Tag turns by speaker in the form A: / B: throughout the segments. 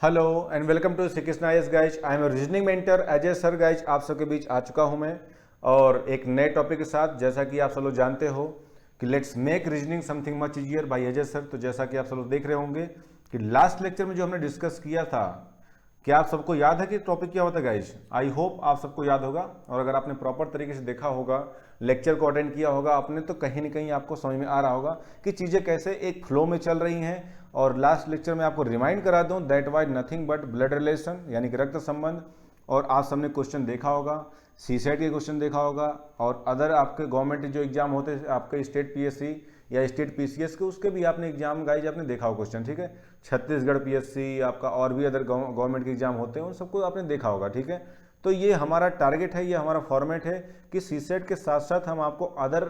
A: Hello and welcome to Shri Krishna yes guys. I am reasoning mentor Ajay sir guys. आप सबके बीच आ चुका हूं मैं और एक नए टॉपिक के साथ। जैसा कि आप सब लोग जानते हो कि let's make reasoning something much easier by Ajay sir. तो जैसा कि आप सब लोग देख रहे होंगे कि लास्ट लेक्चर में जो हमने डिस्कस किया था, क्या आप सबको याद है कि टॉपिक क्या होता है गाइज? आई होप आप सबको याद होगा, और अगर आपने प्रॉपर तरीके से देखा होगा, लेक्चर को अटेंड किया होगा आपने, तो कहीं ना कहीं आपको समझ में आ रहा होगा कि चीज़ें कैसे एक फ्लो में चल रही हैं। और लास्ट लेक्चर में आपको रिमाइंड करा दूं that was nothing but blood relation, यानी कि रक्त संबंध। और आप सबने क्वेश्चन देखा होगा, सीसेट के क्वेश्चन देखा होगा, और अदर आपके गवर्नमेंट जो एग्जाम होते हैं आपके स्टेट पीएससी या स्टेट पीसीएस के, उसके भी आपने एग्जाम गाइज आपने देखा हो क्वेश्चन, ठीक है। छत्तीसगढ़ पीएससी आपका और भी अदर गवर्नमेंट के एग्जाम होते हैं, उन सबको आपने देखा होगा, ठीक है। तो ये हमारा टारगेट है, ये हमारा फॉर्मेट है कि सीसेट के साथ साथ हम आपको अदर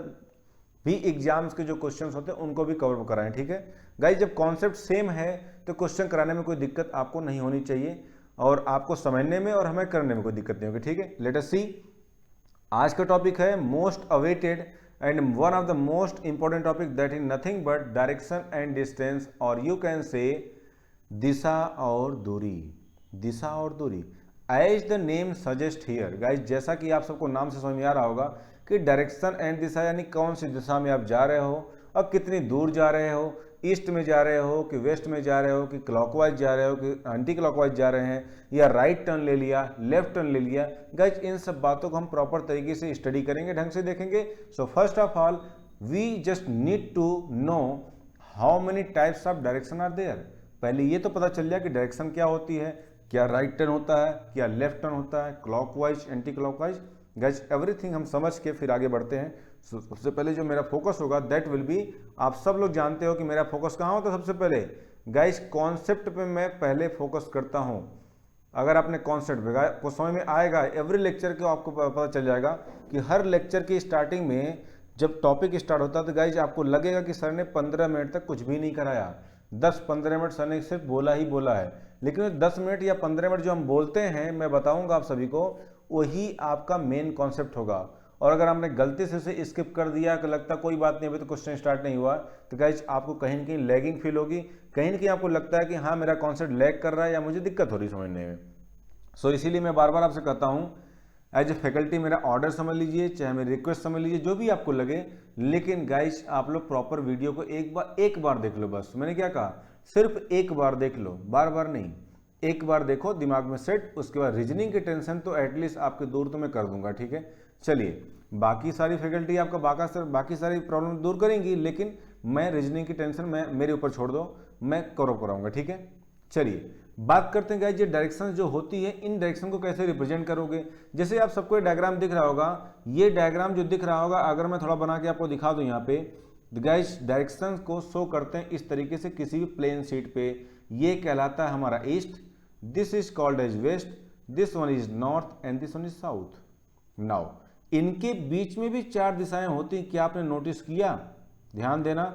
A: भी एग्जाम्स के जो क्वेश्चंस होते हैं उनको भी कवर कराएं, ठीक है गाइज। जब कॉन्सेप्ट सेम है तो क्वेश्चन कराने में कोई दिक्कत आपको नहीं होनी चाहिए, और आपको समझने में और हमें करने में कोई दिक्कत नहीं होगी, ठीक है। Let us see. आज का टॉपिक है most awaited and one of the most important topic, that is nothing but direction and distance, और यू कैन से दिशा और दूरी। दिशा और दूरी as the name suggest here guys. जैसा कि आप सबको नाम से समझ में आ रहा होगा कि डायरेक्शन एंड दिशा यानी कौन सी दिशा में आप जा रहे हो और कितनी दूर जा रहे हो, ईस्ट में जा रहे हो कि वेस्ट में जा रहे हो कि क्लॉकवाइज जा रहे हो कि एंटी क्लॉकवाइज जा रहे हैं, या राइट टर्न ले लिया, लेफ्ट टर्न ले लिया। गाइज इन सब बातों को हम प्रॉपर तरीके से स्टडी करेंगे, ढंग से देखेंगे। So first of all we just need to know how many types of direction are there. पहले ये तो पता चल जाए कि डायरेक्शन क्या होती है, क्या राइट टर्न होता है, क्या लेफ्ट टर्न होता है, clockwise, anti clockwise. Guys everything हम समझ के फिर आगे बढ़ते हैं। सबसे पहले जो मेरा फोकस होगा दैट विल बी, आप सब लोग जानते हो कि मेरा फोकस कहाँ होता है सबसे पहले गाइज, कॉन्सेप्ट पे मैं पहले फोकस करता हूँ। अगर आपने कॉन्सेप्ट को समझ में आएगा, एवरी लेक्चर को आपको पता चल जाएगा कि हर लेक्चर की स्टार्टिंग में जब टॉपिक स्टार्ट होता है तो गाइज आपको लगेगा कि सर ने 15 मिनट तक कुछ भी नहीं कराया, 10-15 मिनट सर ने सिर्फ बोला ही बोला है। लेकिन 10 मिनट या 15 मिनट जो हम बोलते हैं, मैं बताऊंगा आप सभी को, वही आपका मेन कॉन्सेप्ट होगा। और अगर आपने गलती से उसे स्किप कर दिया कि लगता कोई बात नहीं अभी तो क्वेश्चन स्टार्ट नहीं हुआ, तो गाइज आपको कहीं ना कहीं लैगिंग फील होगी, कहीं ना कहीं आपको लगता है कि हाँ मेरा कॉन्सेप्ट लैग कर रहा है या मुझे दिक्कत हो रही समझने में। सो इसीलिए मैं बार बार आपसे कहता हूँ एज ए फैकल्टी मेरा ऑर्डर समझ लीजिए, चाहे मेरी रिक्वेस्ट समझ लीजिए, जो भी आपको लगे। लेकिन गाइज आप लोग प्रॉपर वीडियो को एक बार देख लो बस। मैंने क्या कहा, सिर्फ एक बार देख लो, बार बार नहीं, एक बार देखो, दिमाग में सेट। उसके बाद रीजनिंग की टेंशन तो एटलीस्ट आपके दूर तो मैं कर दूंगा, ठीक है। चलिए, बाकी सारी फैकल्टी आपका बाकी सारी प्रॉब्लम दूर करेंगी, लेकिन मैं रीजनिंग की टेंशन मेरे ऊपर छोड़ दो, मैं कवर कराऊंगा, ठीक है। चलिए बात करते हैं गाइस, ये डायरेक्शन जो होती है, इन डायरेक्शन को कैसे रिप्रेजेंट करोगे। जैसे आप सबको डायग्राम दिख रहा होगा, ये डायग्राम जो दिख रहा होगा, अगर मैं थोड़ा बना के आपको दिखा दूं यहाँ पे, गाइस डायरेक्शन को शो करते हैं इस तरीके से किसी भी प्लेन शीट पे। ये कहलाता है हमारा east, this is called as west, this one is north and this one is south. Now इनके बीच में भी 4 दिशाएं होती हैं, क्या आपने नोटिस किया? ध्यान देना।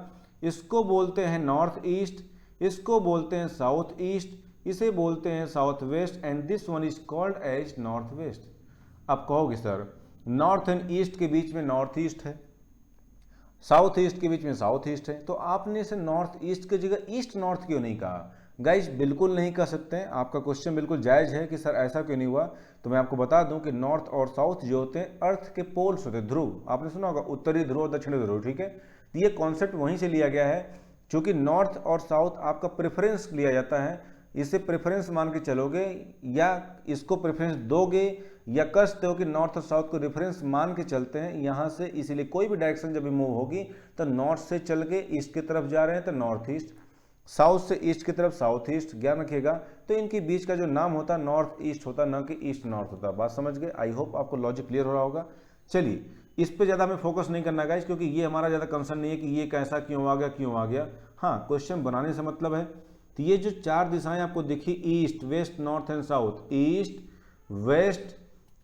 A: इसको बोलते हैं नॉर्थ ईस्ट, इसको बोलते हैं साउथ ईस्ट, इसे बोलते हैं south west, and this one is called as north west. अब कहोगे सर नॉर्थ एंड ईस्ट के बीच में नॉर्थ ईस्ट है, साउथ ईस्ट के बीच में साउथ ईस्ट है, तो आपने इसे नॉर्थ ईस्ट की जगह ईस्ट नॉर्थ क्यों नहीं कहा? गाइज बिल्कुल नहीं कह सकते हैं, आपका क्वेश्चन बिल्कुल जायज़ है कि सर ऐसा क्यों नहीं हुआ। तो मैं आपको बता दूं कि नॉर्थ और साउथ जो होते हैं अर्थ के पोल्स होते हैं, ध्रुव। आपने सुना होगा उत्तरी ध्रुव और दक्षिणी ध्रुव, ठीक है। तो ये कॉन्सेप्ट वहीं से लिया गया है, क्योंकि नॉर्थ और साउथ आपका प्रेफरेंस लिया जाता है। इसे प्रेफरेंस मान के चलोगे या इसको प्रेफरेंस दोगे या कसते हो कि नॉर्थ और साउथ को रेफरेंस मान के चलते हैं यहाँ से, इसीलिए कोई भी डायरेक्शन जब भी मूव होगी तो नॉर्थ से चल के ईस्ट की तरफ जा रहे हैं तो नॉर्थ ईस्ट, साउथ से ईस्ट की तरफ साउथ ईस्ट, ज्ञान रखिएगा। तो इनके बीच का जो नाम होता है नॉर्थ ईस्ट होता, न कि ईस्ट नॉर्थ होता। बात समझ गए? आई होप आपको लॉजिक क्लियर हो रहा होगा। चलिए इस पे ज़्यादा हमें फोकस नहीं करना गाइस, क्योंकि ये हमारा ज़्यादा कंसर्न नहीं है कि ये कैसा क्यों आ गया। हाँ, क्वेश्चन बनाने से मतलब है। तो ये जो 4 दिशाएं आपको दिखी, east west north and south, east west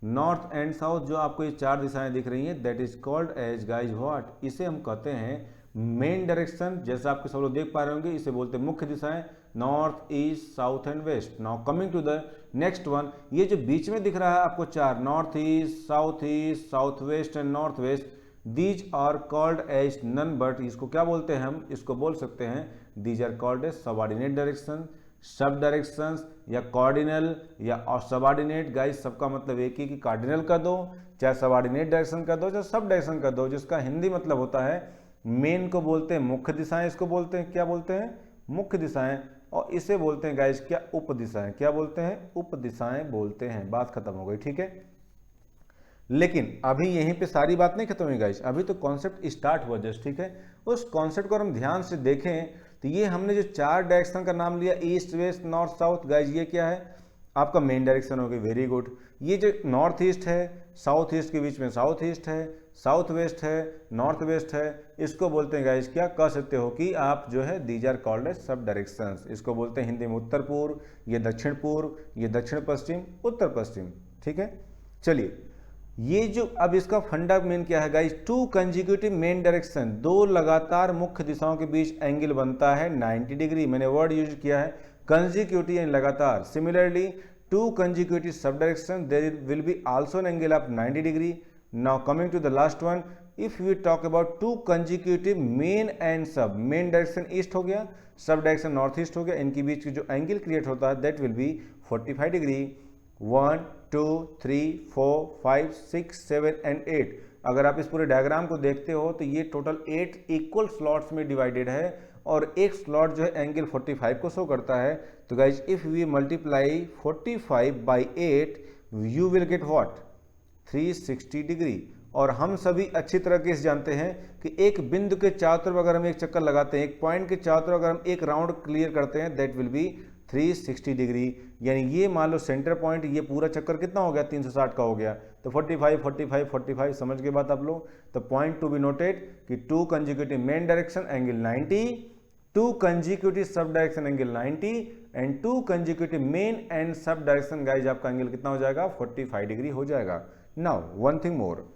A: north and south, जो आपको ये 4 दिशाएं दिख रही हैं, that is called as guys what, इसे हम कहते हैं मेन डायरेक्शन। जैसा आपके सब लोग देख पा रहे होंगे, इसे बोलते हैं मुख्य दिशाएं, north east south and west. Now coming to the next one, ये जो बीच में दिख रहा है आपको 4, north east south west and north west, these are called as none but, इसको क्या बोलते हैं हम, इसको बोल सकते हैं these are called as subordinate direction. Sub directions या कॉर्डिनल या सबऑर्डिनेट, गाइस सबका मतलब एक ही कि कार्डिनल का दो, चाहे सबऑर्डिनेट डायरेक्शन का दो, चाहे सब डायरेक्शन का दो, जिसका हिंदी मतलब होता है मेन को बोलते हैं मुख्य दिशाएं, इसको बोलते हैं क्या बोलते हैं, मुख्य दिशाएं, और इसे बोलते हैं गाइस क्या, उप दिशाएं। क्या बोलते हैं, उप दिशाएं बोलते हैं। बात खत्म हो गई, ठीक है। लेकिन अभी यहीं पे सारी बात नहीं खत्म हुई गाइस, अभी तो कॉन्सेप्ट स्टार्ट हुआ जस्ट, ठीक है। उस कॉन्सेप्ट को हम ध्यान से देखें तो ये हमने जो 4 डायरेक्शन का नाम लिया, east west north south, guys ये क्या है, आपका मेन डायरेक्शन हो गई, वेरी गुड। ये जो नॉर्थ ईस्ट है, साउथ ईस्ट के बीच में साउथ ईस्ट है, साउथ वेस्ट है, नॉर्थ वेस्ट है, इसको बोलते हैं गाइस क्या, कह सकते हो कि आप जो है दीज आर कॉल्ड एज सब डायरेक्शंस। इसको बोलते हैं हिंदी में उत्तर पूर्व, ये दक्षिण पूर्व, ये दक्षिण पश्चिम, उत्तर पश्चिम, ठीक है। चलिए ये जो अब इसका फंडा मेन क्या है गाइस, 2 कंजिक्यूटिव मेन डायरेक्शन, 2 लगातार मुख्य दिशाओं के बीच एंगल बनता है 90 डिग्री। मैंने वर्ड यूज किया है कंजिक्यूटिव यानी लगातार। Similarly 2 consecutive sub direction, there will be also an angle of 90 degree. Now coming to the last one, if we talk about 2 consecutive main and sub, main direction east हो गया, sub direction north east हो गया, इनके बीच की जो angle create होता है that will B 45 degree. 1 2 3 4 5 6 7 and 8। अगर आप इस पूरे डायग्राम को देखते हो तो ये टोटल 8 इक्वल स्लॉट्स में डिवाइडेड है और एक स्लॉट जो है एंगल 45 को शो करता है। तो guys if we multiply 45 by 8 you will get what, 360 degree. और हम सभी अच्छी तरह से जानते हैं कि एक बिंदु के चारों तरफ अगर हम एक चक्कर लगाते हैं, एक पॉइंट के चारों तरफ अगर हम एक राउंड क्लियर करते हैं दैट विल बी 360 डिग्री। यानी ये मान लो सेंटर पॉइंट, ये पूरा चक्कर कितना हो गया, 360 का हो गया। तो 45 45 45 समझ के बात आप लोग। तो पॉइंट टू बी नोटेड कि 2 consecutive main direction angle 90, 2 consecutive sub direction angle 90 and 2 consecutive main and sub direction guys आपका एंगल कितना हो जाएगा, 45 डिग्री हो जाएगा। नाउ वन थिंग मोर,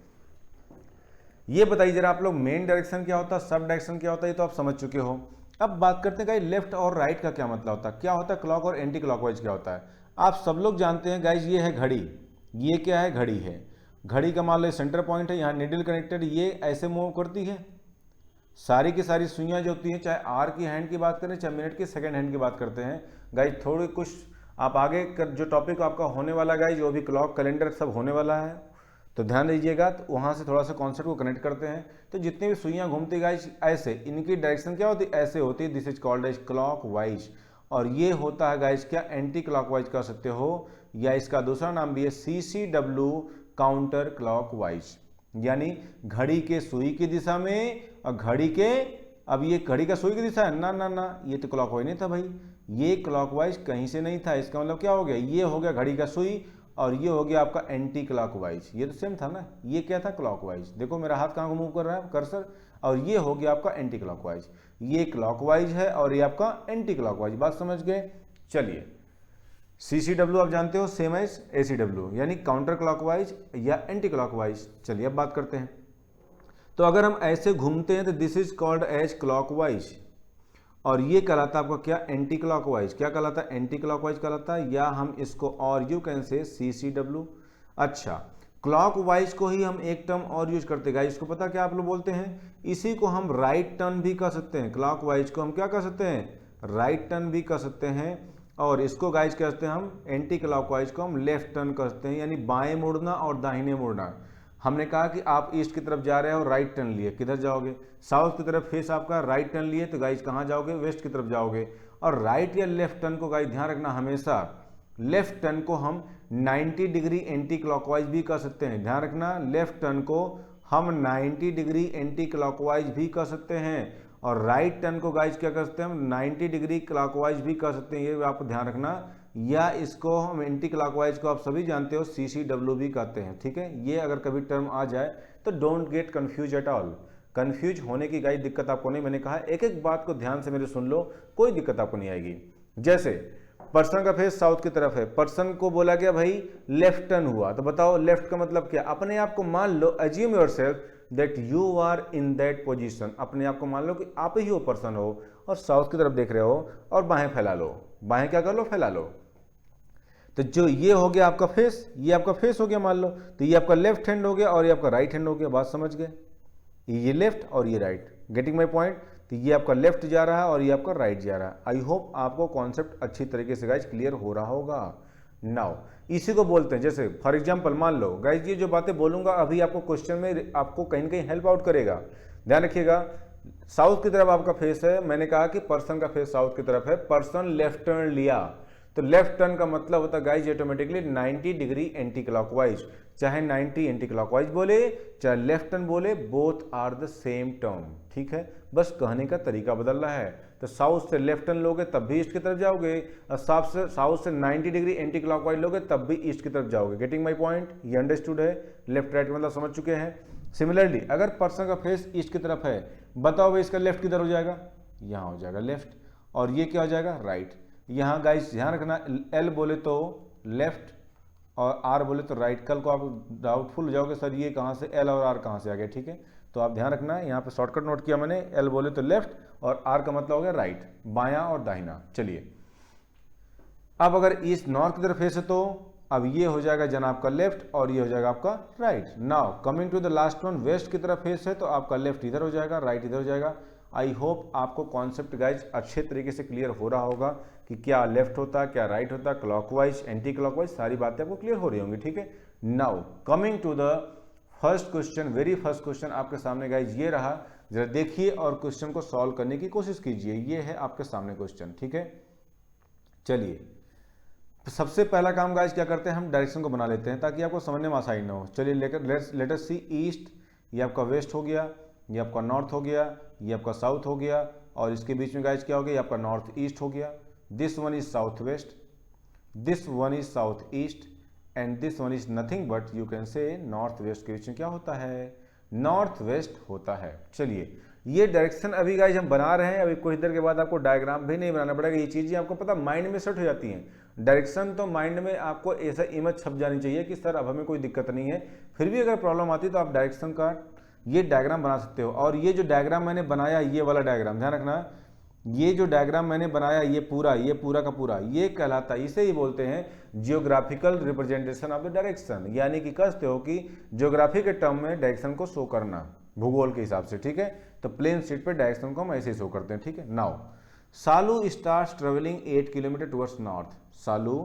A: ये बताइए जरा आप लोग मेन डायरेक्शन क्या होता है, सब डायरेक्शन क्या होता है, ये तो आप समझ चुके हो। अब बात करते हैं गाइज लेफ्ट और राइट का क्या मतलब होता है, क्या होता है क्लॉक और एंटी क्लॉकवाइज क्या होता है। आप सब लोग जानते हैं गाइज ये है घड़ी, ये क्या है, घड़ी है। घड़ी का मान लो सेंटर पॉइंट है, यहाँ निडल कनेक्टेड, ये ऐसे मूव करती है। सारी की सारी सुइयाँ जो होती हैं, चाहे आर की हैंड की बात करें चाहे मिनट की सेकंड हैंड की बात करते हैं गाइज, थोड़ी कुछ आप आगे जो टॉपिक आपका होने वाला गाइज वो भी क्लॉक कैलेंडर सब होने वाला है, तो ध्यान दीजिएगा। तो वहाँ से थोड़ा सा कॉन्सेप्ट को कनेक्ट करते हैं। तो जितनी भी सुइयाँ घूमती गाइज ऐसे, इनकी डायरेक्शन क्या होती है, ऐसे होती है, this is called as clockwise. और ये होता है गाइज क्या, एंटी क्लॉक वाइज कह सकते हो, या इसका दूसरा नाम भी है CCW काउंटर क्लॉक वाइज। यानी घड़ी के सुई की दिशा में और घड़ी के, अब ये घड़ी का सुई की दिशा है ना ना ना, ये तो क्लॉकवाइज नहीं था भाई, ये क्लॉकवाइज कहीं से नहीं था। इसका मतलब क्या हो गया, ये हो गया घड़ी का सुई और ये हो गया आपका एंटी क्लॉकवाइज। ये तो सेम था ना, ये क्या था क्लॉकवाइज, देखो मेरा हाथ कहाँ को मूव कर रहा है कर्सर, और ये हो गया आपका एंटी क्लॉकवाइज। ये क्लॉकवाइज है और ये आपका एंटी क्लॉकवाइज। बात समझ गए। चलिए CCW आप जानते हो सेम एज ACW, यानी काउंटर क्लॉकवाइज या एंटी क्लॉकवाइज। चलिए अब बात करते हैं। तो अगर हम ऐसे घूमते हैं तो this is called as clockwise, और ये कहलाता है आपका क्या, एंटी क्लॉकवाइज। क्या कहलाता है, एंटी क्लॉकवाइज कहलाता है, या हम इसको और यू कैन से CCW। अच्छा, क्लॉकवाइज को ही हम एक टर्म और यूज करते हैं, इसको पता क्या आप लोग बोलते हैं, इसी को हम राइट टर्न भी कह सकते हैं। क्लॉकवाइज को हम क्या कह सकते हैं, राइट टर्न भी कह सकते हैं। और इसको गाइज कहते हैं हम, एंटी क्लॉकवाइज को हम लेफ्ट टर्न कहते हैं, यानी बाएं मुड़ना और दाहिने मुड़ना। हमने कहा कि आप ईस्ट की तरफ जा रहे हो, राइट टर्न लिए, किधर जाओगे, साउथ की तरफ फेस आपका, राइट टर्न लिए तो गाइज कहाँ जाओगे, वेस्ट की तरफ जाओगे। और राइट या लेफ्ट टर्न को गाइज ध्यान रखना, हमेशा लेफ्ट टर्न को हम 90 डिग्री एंटी क्लॉकवाइज भी कर सकते हैं। ध्यान रखना, लेफ्ट टर्न को हम 90 डिग्री एंटी क्लॉकवाइज भी कर सकते हैं, और राइट टर्न को गाइज क्या कर सकते हैं हम, 90 डिग्री क्लॉकवाइज भी कर सकते हैं। ये आपको ध्यान रखना। या इसको हम एंटी क्लॉकवाइज को आप सभी जानते हो CCW भी कहते हैं, ठीक है। ये अगर कभी टर्म आ जाए तो don't get confuse at all, confuse होने की गाइज दिक्कत आपको नहीं। मैंने कहा एक एक बात को ध्यान से मेरे सुन लो, कोई दिक्कत आपको नहीं आएगी। जैसे पर्सन का फेस साउथ की तरफ है, पर्सन को बोला गया भाई लेफ्ट टर्न हुआ, तो बताओ लेफ्ट का मतलब क्या, अपने आप को मान लो, assume yourself that you are in that position, अपने आप को मान लो कि आप ही वो पर्सन हो और साउथ की तरफ देख रहे हो, और बाहें फैला लो, बाहें क्या कर लो, फैला लो। तो जो ये हो गया आपका फेस, ये आपका फेस हो गया मान लो, तो ये आपका लेफ्ट हैंड हो गया और ये आपका राइट हैंड हो गया। बात समझ गए, ये लेफ्ट और ये राइट, गेटिंग माय पॉइंट। तो ये आपका लेफ्ट जा रहा है और ये आपका राइट जा रहा है। आई होप आपको कॉन्सेप्ट अच्छी तरीके से गाइज क्लियर हो रहा होगा। नाउ इसी को बोलते हैं, जैसे फॉर एग्जांपल मान लो गाइज ये जो बातें बोलूंगा अभी आपको क्वेश्चन में आपको कहीं ना कहीं हेल्प आउट करेगा। ध्यान रखिएगा, साउथ की तरफ आपका फेस है, मैंने कहा कि पर्सन का फेस साउथ की तरफ है, पर्सन लेफ्ट टर्न लिया, तो लेफ्ट टर्न का मतलब होता है guys automatically 90 degree anti clockwise. चाहे 90 एंटी क्लॉकवाइज बोले चाहे लेफ्ट टर्न बोले, both are the same term. ठीक है, बस कहने का तरीका बदल रहा है। तो साउथ से लेफ्ट टर्न लोगे तब भी ईस्ट की तरफ जाओगे, और साउथ से 90 डिग्री एंटी क्लॉकवाइज लोगे तब भी ईस्ट की तरफ जाओगे। Getting my point? ये अंडरस्टूड है, लेफ्ट राइट मतलब समझ चुके हैं। सिमिलरली अगर पर्सन का फेस ईस्ट की तरफ है, बताओ भाई इसका लेफ्ट किधर हो जाएगा? यहाँ हो जाएगा लेफ्ट, और ये क्या हो जाएगा? राइट। यहाँ गाइस ध्यान रखना, एल बोले तो लेफ्ट और आर बोले तो राइट। कल को आप डाउटफुल हो जाओगे सर ये कहाँ से एल और आर कहाँ से आ गया। ठीक है, तो आप ध्यान रखना, यहाँ पे शॉर्टकट नोट किया मैंने, एल बोले तो लेफ्ट और आर का मतलब हो गया राइट, बायां और दाहिना। चलिए अब अगर ईस्ट नॉर्थ की तरफ फेस है तो अब ये हो जाएगा जनाब का लेफ्ट और ये हो जाएगा आपका right. Now coming to the last one, west की तरफ फेस है तो आपका लेफ्ट इधर हो जाएगा, राइट इधर हो जाएगा। आई होप आपको कॉन्सेप्ट गाइज अच्छे तरीके से क्लियर हो रहा होगा कि क्या लेफ्ट होता है क्या राइट होता है, क्लॉकवाइज एंटी क्लॉकवाइज सारी बातें आपको क्लियर हो रही होंगी। ठीक है, now coming to the first question, very first question आपके सामने गाइज ये रहा, जरा देखिए और क्वेश्चन को सॉल्व करने की कोशिश कीजिए। ये है आपके सामने क्वेश्चन। ठीक है, चलिए सबसे पहला काम गाइज क्या करते हैं, हम डायरेक्शन को बना लेते हैं ताकि आपको समझने में आसानी ना हो। चलिए लेट अस सी ईस्ट, ये आपका वेस्ट हो गया, ये आपका नॉर्थ हो गया, ये आपका साउथ हो गया, और इसके बीच में गाइज क्या हो गया, ये आपका नॉर्थ ईस्ट हो गया। This one is south west, this one is south east, and this one is nothing but you can से नॉर्थ वेस्ट के बीच में क्या होता है, नॉर्थ वेस्ट होता है। चलिए ये डायरेक्शन अभी गाइज हम बना रहे हैं, अभी कुछ देर के बाद आपको डायग्राम भी नहीं बनाना पड़ेगा, ये चीज़ें आपको पता माइंड में सेट हो जाती हैं। डायरेक्शन तो माइंड में आपको ऐसा इमेज छप जानी चाहिए कि सर अब हमें कोई दिक्कत नहीं है, फिर भी अगर प्रॉब्लम आती है तो आप डायरेक्शन का ये डायग्राम बना सकते हो। और ये जो डायग्राम मैंने बनाया, ये वाला डायग्राम ध्यान रखना, ये जो डायग्राम मैंने बनाया ये पूरा का पूरा ये कहलाता है, इसे ही बोलते हैं geographical representation of the direction. यानी कि कहते हो कि ज्योग्राफी के टर्म में डायरेक्शन को शो करना भूगोल के हिसाब से। ठीक है, तो प्लेन शीट पे डायरेक्शन को हम ऐसे ही शो करते हैं। ठीक है, now Saalu starts travelling 8 kilometre towards north. Saalu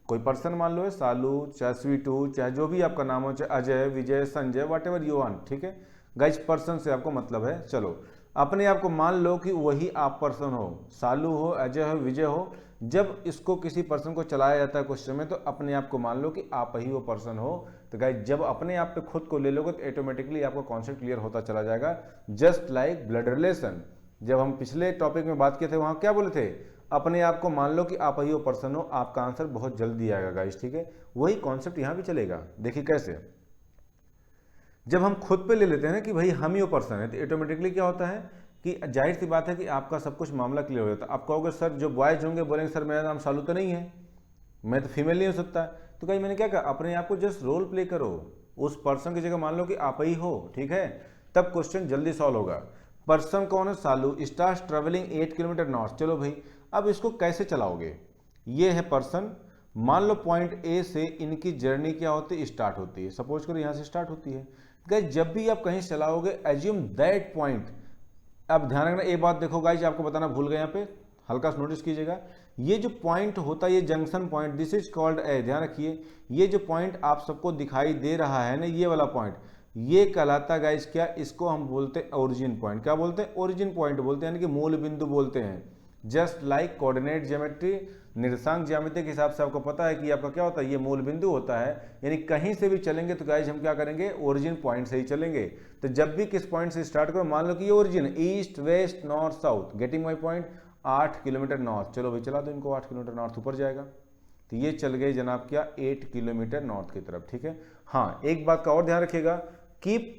A: कोई पर्सन मान लो है, सालू चाहे स्वीटू चाहे जो भी आपका नाम हो, चाहे Ajay Vijay Sanjay whatever you want. ठीक है गाइज, पर्सन से आपको मतलब है। चलो अपने आप को मान लो कि वही आप पर्सन हो, सालू हो अजय हो विजय हो। जब इसको किसी पर्सन को चलाया जाता है क्वेश्चन में तो अपने आप को मान लो कि आप ही वो पर्सन हो। तो गाइज जब अपने आप पे खुद को ले लोगे तो ऑटोमेटिकली आपका कॉन्सेप्ट क्लियर होता चला जाएगा। जस्ट लाइक ब्लड रिलेशन, जब हम पिछले टॉपिक में बात किए थे वहां क्या बोले थे, अपने आप को मान लो कि आप ही वो पर्सन हो, आपका आंसर बहुत जल्दी आएगा गाइज। ठीक है, वही कॉन्सेप्ट यहाँ भी चलेगा। देखिए कैसे, जब हम खुद पे ले लेते हैं ना कि भाई हम ही वो पर्सन है, तो ऑटोमेटिकली क्या होता है कि जाहिर सी बात है कि आपका सब कुछ मामला क्लियर हो जाता है। आप कहोगे सर जो बॉयज होंगे बोलेंगे सर मेरा नाम सालू तो नहीं है, मैं तो फीमेल नहीं हो सकता। तो कहीं मैंने क्या कहा, अपने आप को जस्ट रोल प्ले करो, उस पर्सन की जगह मान लो कि आप ही हो। ठीक है, तब क्वेश्चन जल्दी सॉल्व होगा। पर्सन कौन है, सालू, स्टार्ट ट्रेवलिंग 8 किलोमीटर नॉर्थ। चलो भाई अब इसको कैसे चलाओगे, ये है पर्सन, मान लो पॉइंट ए से इनकी जर्नी क्या होती है, स्टार्ट होती है। सपोज करो यहाँ से स्टार्ट होती है। गाइस जब भी आप कहीं चलाओगे एज्यूम दैट पॉइंट, अब ध्यान रखना एक बात, देखो गाइस आपको बताना भूल गए, यहाँ पे हल्का सा नोटिस कीजिएगा, ये जो पॉइंट होता है ये junction point, this is called a, ध्यान रखिए, ये जो पॉइंट आप सबको दिखाई दे रहा है ना, ये वाला पॉइंट, ये कहलाता है गाइस क्या, इसको हम बोलते हैं ओरिजिन पॉइंट। क्या बोलते हैं, ओरिजिन पॉइंट बोलते हैं, यानी कि मूल बिंदु बोलते हैं। जस्ट लाइक कोऑर्डिनेट ज्योमेट्री, निर्देशांक ज्यामिति के हिसाब से आपको पता है कि आपका क्या होता है, ये मूल बिंदु होता है। यानी कहीं से भी चलेंगे तो गाइस हम क्या करेंगे, ओरिजिन पॉइंट से ही चलेंगे। तो जब भी किस पॉइंट से स्टार्ट करो, मान लो कि ये origin east west north south, getting my point, 8 kilometre north. चलो भाई चला दो इनको, 8 किलोमीटर नॉर्थ ऊपर जाएगा, तो ये चल गए जनाब क्या, 8 किलोमीटर नॉर्थ की तरफ। ठीक है, हाँ एक बात का और ध्यान रखिएगा, keep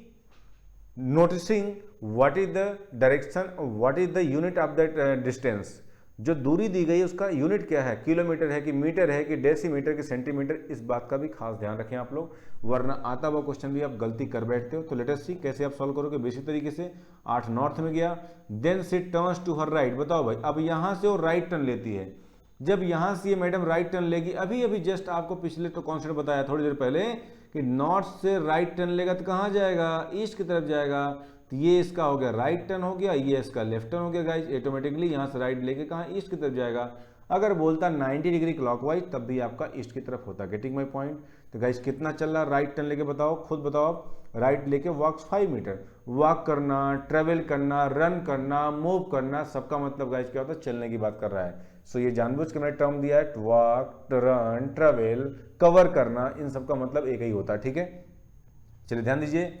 A: noticing what is the direction, what is the unit of that distance. जो दूरी दी गई है उसका यूनिट क्या है, किलोमीटर है कि मीटर है कि डेसीमीटर कि सेंटीमीटर, इस बात का भी खास ध्यान रखें आप लोग, वरना आता हुआ क्वेश्चन भी आप गलती कर बैठते हो। तो लेट अस सी कैसे आप सॉल्व करोगे बेसिक तरीके से। 8 नॉर्थ में गया, then she turns to her right. बताओ भाई अब यहाँ से वो राइट टर्न लेती है, जब यहाँ से ये मैडम राइट टर्न लेगी, अभी अभी जस्ट आपको पिछले तो कॉन्सेप्ट बताया थोड़ी देर पहले कि नॉर्थ से राइट टर्न लेगा तो कहाँ जाएगा, ईस्ट की तरफ जाएगा। तो ये इसका हो गया राइट टर्न हो गया, ये इसका लेफ्ट टर्न हो गया गाइज। ऑटोमेटिकली यहाँ से राइट लेके कहाँ ईस्ट की तरफ जाएगा। अगर बोलता 90 डिग्री क्लॉकवाइज तब भी आपका ईस्ट की तरफ होता। Getting my point. तो गाइज कितना चल रहा राइट टर्न लेके, बताओ खुद बताओ आप। राइट लेके वॉक्स 5 मीटर, वॉक करना, ट्रेवल करना, रन करना, मूव करना, सबका मतलब गाइज क्या होता है, चलने की बात कर रहा है। सो ये जानबूझ के मैंने टर्म दिया है, वॉक, रन, ट्रेवल, कवर करना, इन सबका मतलब एक ही होता है, ठीक है। चलिए ध्यान दीजिए,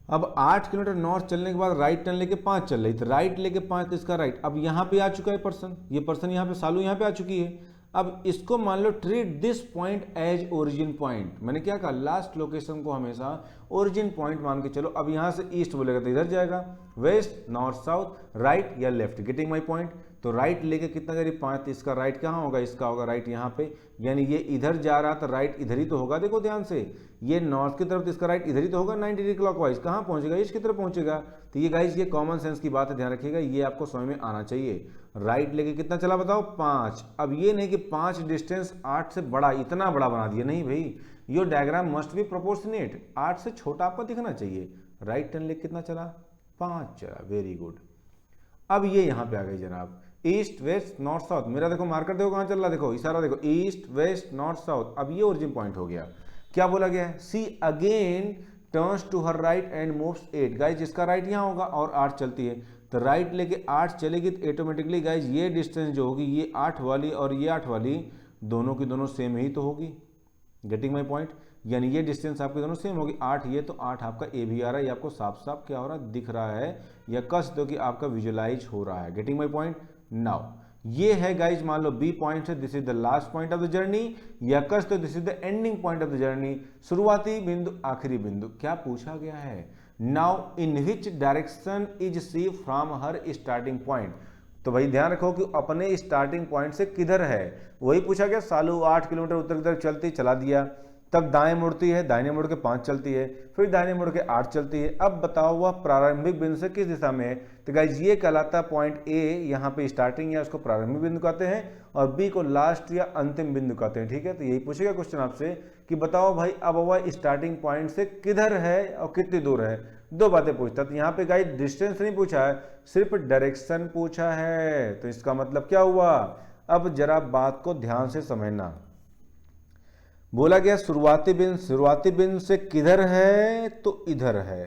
A: अब 8 किलोमीटर नॉर्थ चलने के बाद राइट टर्न लेके 5 चल रही, तो राइट लेके 5 तो इसका राइट। अब यहाँ पे आ चुका है पर्सन, ये पर्सन यहाँ पे सालू यहाँ पे आ चुकी है। अब इसको मान लो treat this point as origin point. मैंने क्या कहा, लास्ट लोकेशन को हमेशा ओरिजिन पॉइंट मान के चलो। अब यहाँ से ईस्ट बोलेगा तो इधर जाएगा, वेस्ट, नॉर्थ, साउथ, राइट या लेफ्ट। Getting my point. तो राइट लेके कितना करीब 5, तो इसका राइट कहाँ होगा, इसका होगा राइट यहाँ पे, यानी ये इधर जा रहा तो राइट इधर ही तो होगा। देखो ध्यान से, ये नॉर्थ की तरफ तो इसका राइट इधर ही तो होगा, 90 डिग्री क्लॉकवाइज। कहाँ पहुंचेगा, ईस्ट की तरफ पहुंचेगा। तो ये गाइस ये कॉमन सेंस की बात है, ध्यान रखिएगा, ये आपको समझ में आना चाहिए। राइट लेके कितना चला बताओ, 5। अब ये नहीं कि 5 डिस्टेंस 8 से बड़ा, इतना बड़ा बना दिया, नहीं भाई, यो डायग्राम मस्ट बी प्रोपोर्शनेट, 8 से छोटा आपको दिखना चाहिए। राइट टर्न लेके कितना चला, 5 चला, वेरी गुड। अब ये यहाँ पे आ गई जनाब, ईस्ट, वेस्ट, नॉर्थ, साउथ। मेरा देखो मार्कर देखो कहाँ चल रहा है, देखो इशारा देखो, ईस्ट, वेस्ट, नॉर्थ, साउथ। अब ये ओरिजिन पॉइंट हो गया। क्या बोला गया है, she again turns to her right and moves 8। Guys जिसका राइट यहाँ होगा और 8 चलती है, तो राइट लेके 8 चलेगी तो ऑटोमेटिकली गाइज ये डिस्टेंस जो होगी, ये 8 वाली और ये 8 वाली दोनों की दोनों सेम ही तो होगी। Getting my point. यानी ये डिस्टेंस आपकी दोनों सेम होगी, 8 ये तो 8 आपका ए भी आ रहा है, ये आपको साफ साफ क्या हो रहा है, दिख रहा है, या कह सकते हो कि आपका विजुअलाइज हो रहा है। Getting my point. नाउ ये है गाइज, मान लो बी पॉइंट है, this is the last point of the journey, या कह सकते हो this is the ending point of the journey, शुरुआती बिंदु, आखिरी बिंदु। क्या पूछा गया है, now in which direction is C from her starting point. तो भाई ध्यान रखो कि अपने स्टार्टिंग पॉइंट से किधर है, वही पूछा गया। सालू 8 किलोमीटर उत्तर की तरफ चलती, चला दिया, तब दाएं मुड़ती है, दाहिने मुड़ के 5 चलती है, फिर दाहिने मुड़ के 8 चलती है। अब बताओ वह प्रारंभिक बिंदु से किस दिशा में है, तो गाइज ये कहलाता है पॉइंट ए, यहाँ पे स्टार्टिंग है, उसको प्रारंभिक बिंदु कहते हैं, और बी को लास्ट या अंतिम बिंदु कहते हैं, ठीक है। तो यही पूछेगा क्वेश्चन आपसे कि बताओ भाई अब वह स्टार्टिंग पॉइंट से किधर है और कितनी दूर है। दो बातें पूछता, तो यहाँ पे गाइज डिस्टेंस नहीं पूछा है, सिर्फ डायरेक्शन पूछा है। तो इसका मतलब क्या हुआ, अब जरा बात को ध्यान से समझना। बोला गया शुरुआती बिंदु से किधर है, तो इधर है।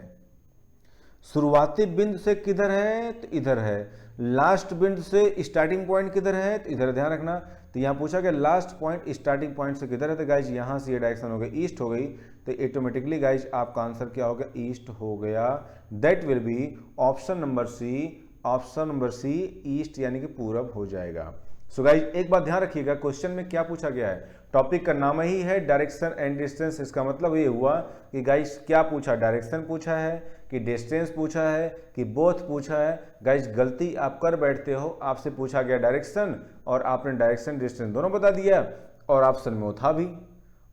A: शुरुआती बिंदु से किधर है, तो इधर है। लास्ट बिंदु से स्टार्टिंग पॉइंट किधर है, तो इधर, ध्यान रखना। तो यहाँ पूछा गया लास्ट पॉइंट स्टार्टिंग पॉइंट से किधर है, तो गाइज यहाँ से ये डायरेक्शन हो गई ईस्ट हो गई, तो ऑटोमेटिकली गाइज आपका आंसर क्या हो गया, ईस्ट हो गया। That will be option number C, east यानी कि पूरब हो जाएगा। सो गाइज एक बात ध्यान रखिएगा, क्वेश्चन में क्या पूछा गया है, टॉपिक का नाम ही है डायरेक्शन एंड डिस्टेंस। इसका मतलब ये हुआ कि गाइज क्या पूछा, डायरेक्शन पूछा है कि डिस्टेंस पूछा है कि बोथ पूछा है। गाइज गलती आप कर बैठते हो, आपसे पूछा गया डायरेक्शन और आपने डायरेक्शन डिस्टेंस दोनों बता दिया, और ऑप्शन में वो था भी,